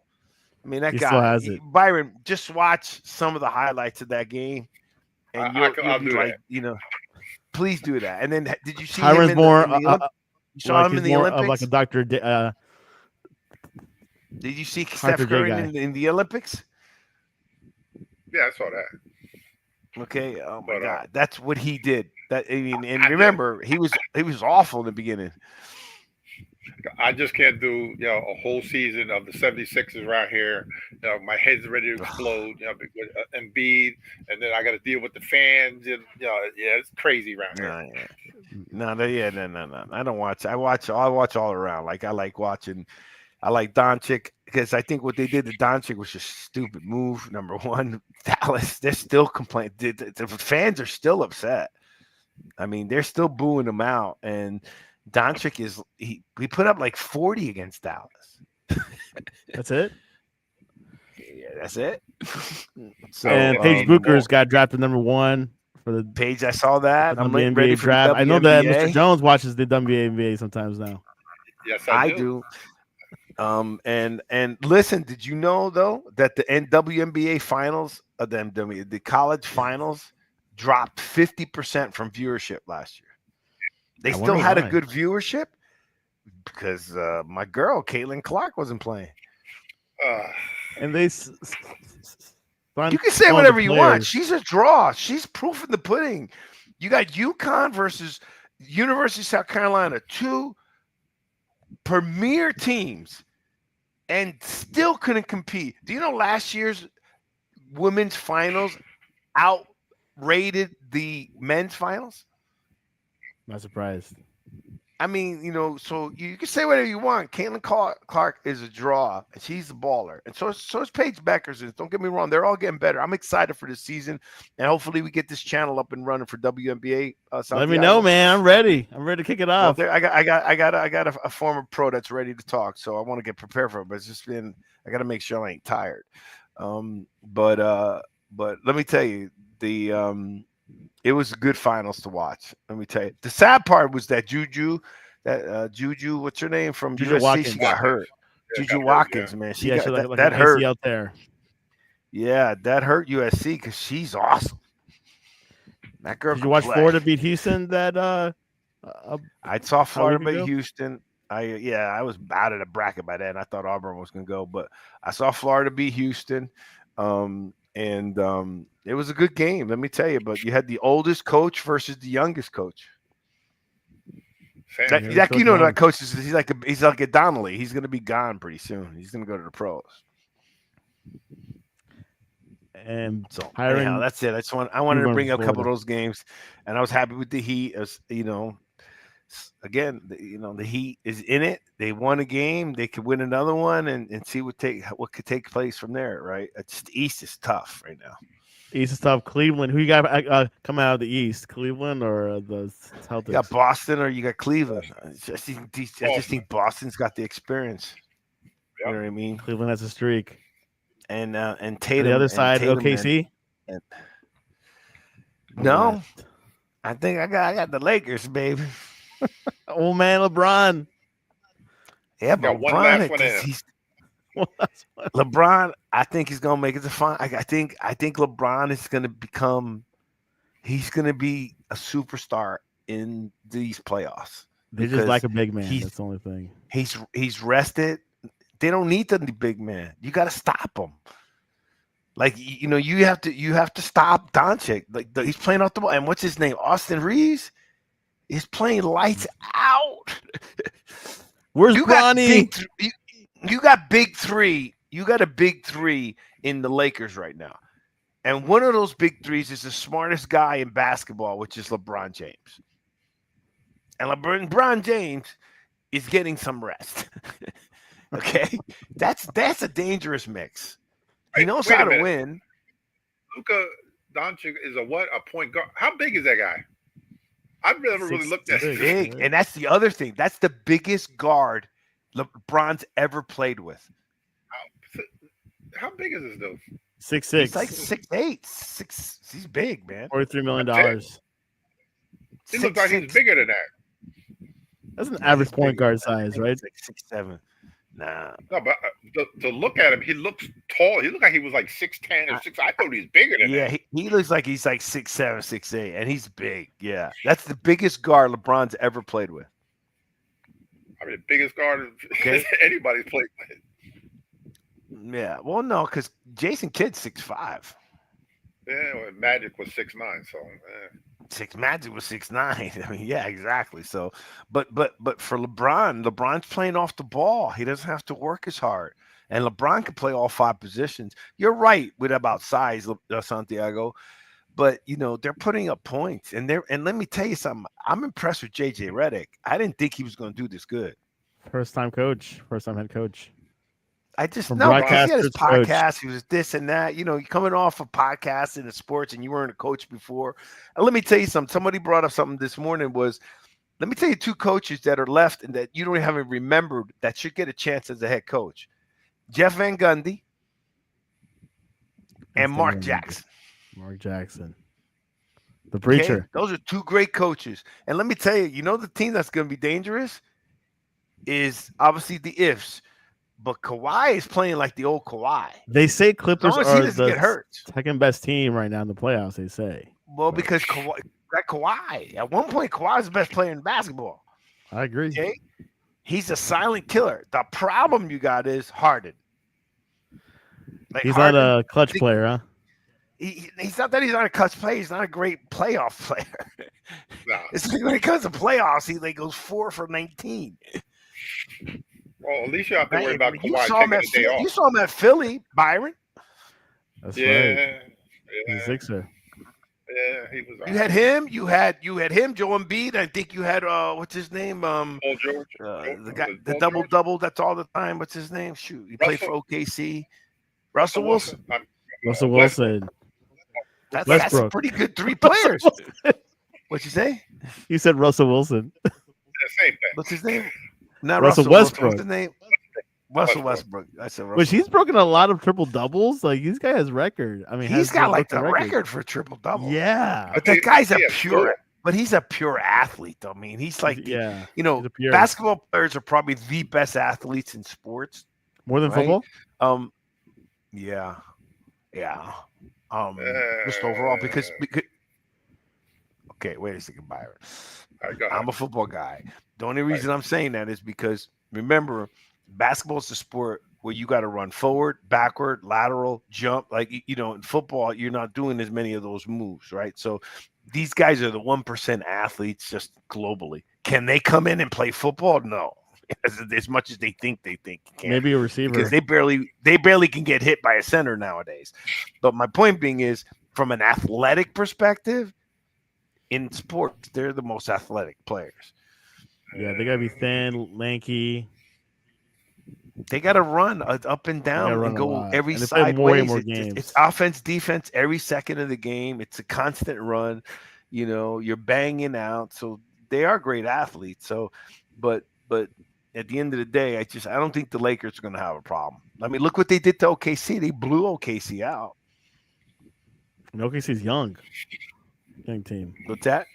I mean, that He guy, still has it. Byron, just watch some of the highlights of that game, and you'll be like, please do that. And then, did you see Byron's him more? you saw him in the Olympics? Of like a Dr. Did you see Steph Curry in the Olympics? Yeah, I saw that. Okay. Oh my God, that's what he did. Remember, he was awful in the beginning. I just can't do a whole season of the 76ers around here. My head's ready to explode. With Embiid, and then I got to deal with the fans. And it's crazy around here. No. I don't watch. I watch all around. Like I like watching. I like Doncic because I think what they did to Doncic was just a stupid move. Number one, Dallas, they're still complaining. The fans are still upset. I mean, they're still booing him out, and Doncic he put up like 40 against Dallas. That's it. Yeah, that's it. So and Paige Booker's got drafted number 1 for the Page. I saw that. I'm WNBA ready for draft. the I know that Mr. Jones watches the WNBA sometimes now. Yes, I do. And listen, did you know though that the WNBA finals of the college finals dropped 50% from viewership last year? They still had a good viewership because my girl Caitlin Clark wasn't playing. And they you can say whatever you want. She's a draw. She's proof in the pudding. You got UConn versus University of South Carolina, 2 premier teams, and still couldn't compete. Do you know last year's women's finals outrated the men's finals? Not surprised. I mean, so you can say whatever you want. Caitlin Clark is a draw, and she's a baller. And so is Paige Beckers. Don't get me wrong. They're all getting better. I'm excited for this season, and hopefully we get this channel up and running for WNBA. Santiago. Let me know, man. I'm ready. I'm ready to kick it off. Well, I got a former pro that's ready to talk, so I want to get prepared for it. But it's just been I got to make sure I ain't tired. But let me tell you, it was good finals to watch. Let me tell you. The sad part was that Juju, what's her name from Juju USC? Watkins. She got hurt. Yeah, Juju Watkins, man. She got that hurt. out there. Yeah, that hurt USC because she's awesome. That girl. Did you watch Florida beat Houston? I saw Florida beat Houston. I was out of the bracket by then. I thought Auburn was going to go, but I saw Florida beat Houston. It was a good game, let me tell you. But you had the oldest coach versus the youngest coach. That coach he's like a Donnelly. He's going to be gone pretty soon. He's going to go to the pros. And so anyhow, that's it. I wanted to bring up a couple of those games, and I was happy with the Heat. Again, the Heat is in it. They won a game. They could win another one and see what could take place from there. Right? The East is tough right now. East is tough. Cleveland. Who you got coming out of the East? Cleveland or the Celtics? You got Boston or you got Cleveland. I just think Boston's got the experience. You know what I mean? Cleveland has a streak. And Tatum. The other side, OKC. No, I think I got the Lakers, baby. Old man LeBron. Yeah, but LeBron, I think he's gonna make it to fine. I think LeBron is gonna become. He's gonna be a superstar in these playoffs. They just like a big man. That's the only thing. He's rested. They don't need the big man. You got to stop him. Like you have to stop Doncic. Like he's playing off the ball. And what's his name? Austin Reeves is playing lights out. Where's Bronny? You got big three. You got a big 3 in the Lakers right now. And one of those big threes is the smartest guy in basketball, which is LeBron James. And LeBron James is getting some rest. Okay? That's a dangerous mix. He knows wait how a to minute. win. Luka Doncic is a what? A point guard. How big is that guy? I've never really looked at Six, it. Big. And that's the other thing. That's the biggest guard LeBron's ever played with. How big is this dude? 6'6". He's like 6'8". He's big, man. $43 million. He looks like he's bigger than that. That's an average point guard size, right? Like 6'7". Nah. No, but to look at him, he looks tall. He looked like he was like 6'10" or 6. I thought he was bigger than that. Yeah, he looks like he's like 6'7", 6'8", and he's big. Yeah, that's the biggest guard LeBron's ever played with. I mean, the biggest guard anybody's played with. Yeah, well, no, because Jason Kidd's 6'5". Yeah, well, Magic was 6'9", so Magic was 6'9". I mean, yeah, exactly. So, but for LeBron's playing off the ball. He doesn't have to work as hard, and LeBron can play all 5 positions. You're right with about size, Santiago, but they're putting up points, and let me tell you something. I'm impressed with JJ Redick. I didn't think he was going to do this good. First time head coach. I just From know because he had his broadcaster's podcast. He was this and that. You're coming off of podcasting and sports, and you weren't a coach before. And let me tell you something. Somebody brought up something this morning. Let me tell you 2 coaches that are left and that you don't haven't remembered that should get a chance as a head coach: Jeff Van Gundy and Mark Jackson. Mark Jackson, the preacher. Okay? Those are 2 great coaches. And let me tell you, the team that's going to be dangerous is obviously the ifs. But Kawhi is playing like the old Kawhi. They say Clippers are get hurt. the second best team right now in the playoffs, they say. Well, because Kawhi, at one point, Kawhi was the best player in basketball. I agree. Okay? He's a silent killer. The problem you got is Harden. Like He's Harden, not a clutch player, huh? He's not that he's not a clutch player. He's not a great playoff player. no. It's like when it comes to playoffs, he goes 4 for 19. Well, at least you have to worry about You Kawhi saw him taking the day off. You saw him at Philly, Byron. That's Yeah, right. He's a yeah, Sixer. yeah. He was. You had him. You had him. Joe Embiid. I think you had what's his name? Paul George. The guy, the Paul double George? double. That's all the time. What's his name? Shoot, he played for OKC. Russell Wilson. Russell Wilson. That's Westbrook. pretty good 3 players. What'd you say? You said Russell Wilson. Yeah, same thing. What's his name? Not Russell Russell Wilson. Westbrook. What's his name? Russell Westbrook. I said Russell. Which he's broken a lot of triple doubles. Like this guy has record. I mean, He's got like the broken record for triple double. Yeah. But that guy's Yeah, he's a pure athlete. I mean, he's like, Yeah. He's a pure- basketball players are probably the best athletes in sports. More than right? football. Yeah. Just overall because okay, wait a second, Byron. All right, go ahead. I'm a football guy. The only reason I'm saying that is because remember, basketball is the sport where you got to run forward, backward, lateral, jump. Like in football, you're not doing as many of those moves, right? So these guys are the 1% athletes just globally. Can they come in and play football? No. As much as they think can. Maybe a receiver. Because they barely can get hit by a center nowadays. But my point being is, from an athletic perspective, in sports, they're the most athletic players. Yeah, they gotta be thin, lanky. They got to run up and down and go every and they play sideways. more It's games. offense, defense, every second of the game. It's a constant run. You're banging out. So they are great athletes. So, but at the end of the day, I don't think the Lakers are going to have a problem. I mean, look what they did to OKC. They blew OKC out. And OKC's young team. What's that?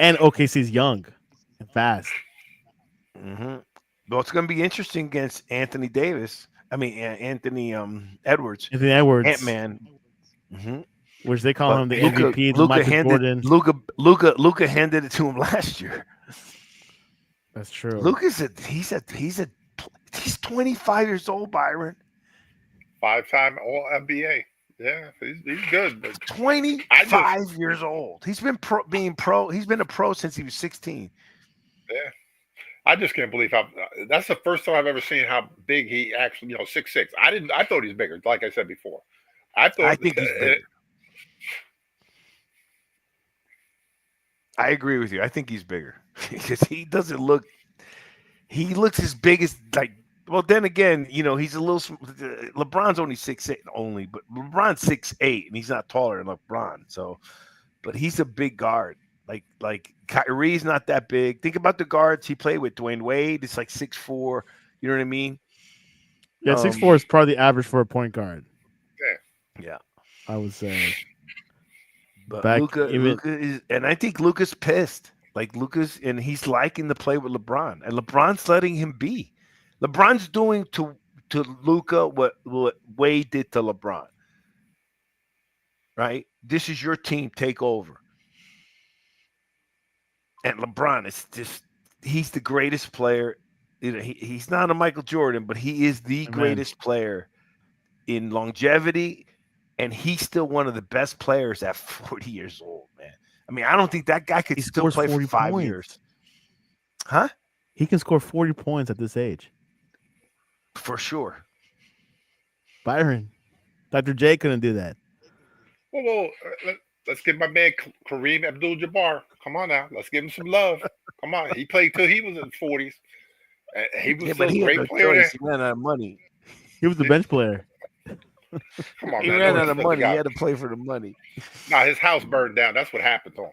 And OKC's young and fast. Mm-hmm. Well, it's going to be interesting against Anthony Edwards. Anthony Edwards, Ant-Man. Mm-hmm. Which they call him the MVP. Luka handed it to him last year. That's true. He's 25 years old, Byron. 5-time All NBA. Yeah, he's good. But 25 years old. He's been He's been a pro since he was 16. Yeah, I just can't believe how. That's the first time I've ever seen how big he actually. 6'6". I thought he was bigger. Like I said before, I think he's bigger. I agree with you. I think he's bigger because he doesn't look. He looks as big as like. Well, then again, he's a little. LeBron's only 6'8", but LeBron's 6'8", and he's not taller than LeBron. So, but he's a big guard. Like Kyrie's not that big. Think about the guards he played with. Dwayne Wade, it's like 6'4". You know what I mean? Yeah, 6'4" is probably the average for a point guard. Yeah. I would say. But Luka is, and I think Luka's pissed. Like Luka's, and he's liking to play with LeBron, and LeBron's letting him be. LeBron's doing to Luka what Wade did to LeBron. Right? This is your team. Take over. And LeBron is just—he's the greatest player. He's not a Michael Jordan, but he is the greatest player in longevity. And he's still one of the best players at 40 years old, man. I mean, I don't think that guy could still play for 5 years. Huh? He can score 40 points at this age. For sure. Byron. Dr. J couldn't do that. Well, let's give my man Kareem Abdul-Jabbar. Come on now. Let's give him some love. Come on. He played till he was in the 40s. He was still a great player. He ran out of money. He was the bench player. Come on, he man. ran out of money. He had to play for the money. Nah, his house burned down. That's what happened to him.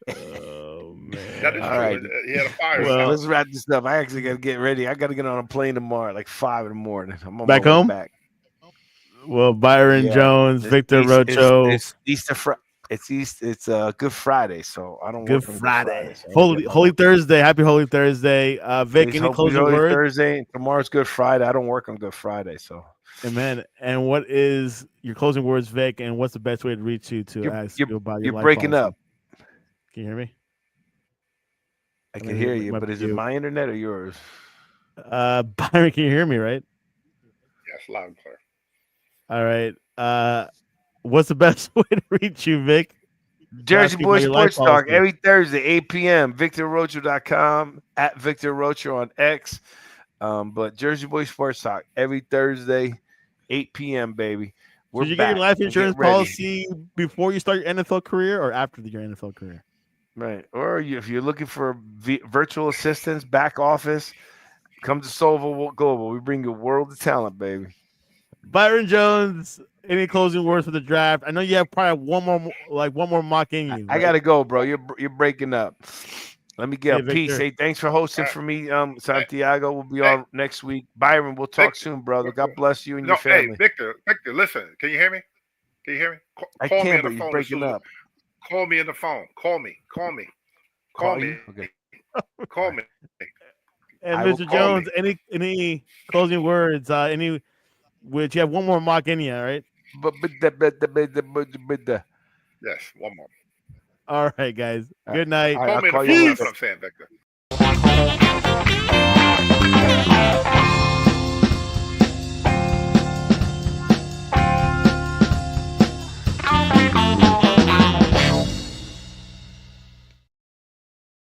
Oh man! That is All true. right. He had a fire. Well, let's wrap this up. I actually got to get ready. I got to get on a plane tomorrow, like 5 in the morning. I'm on back my way home. Back. Well, Byron Jones, Victor Rocho. It's Easter. It's Good Friday, so I don't. Good work on Friday. Good Friday, so Holy Thursday. Happy Holy Thursday. Vic, any closing words? Thursday. Tomorrow's Good Friday. I don't work on Good Friday, so. Amen. And what is your closing words, Vic? And what's the best way to reach you to ask you about your life breaking policy? up. Can you hear me? I can hear you, but is it my internet or yours? Byron, can you hear me? Right? Yes, loud and clear. All right. What's the best way to reach you, Vic? Jersey Boy Sports Talk every Thursday, 8 p.m. VictorRocho.com at Victor Rocho on X. But Jersey Boy Sports Talk every Thursday, 8 p.m. Baby. Did you get your life insurance policy before you start your NFL career or after your NFL career? Right. Or if you're looking for virtual assistants, back office, come to Solvo Global. We bring you a world of talent, baby. Byron Jones, any closing words for the draft? I know you have probably one more mock in you. Right? I gotta go, bro. You're breaking up. Let me get a peace. Hey, thanks for hosting for me, Santiago. We'll be on next week. Byron, we'll talk soon, brother. God bless you and your family. Hey, Victor, listen. Can you hear me? Can you hear me? I can, but you're breaking up. Call me on the phone. Call me. Okay. Call me. And Mr. Jones, any closing words? Which you have one more mock in you, all right? Yes, one more. All right, guys. Good night. Call me on the phone. That's what I'm saying, Victor.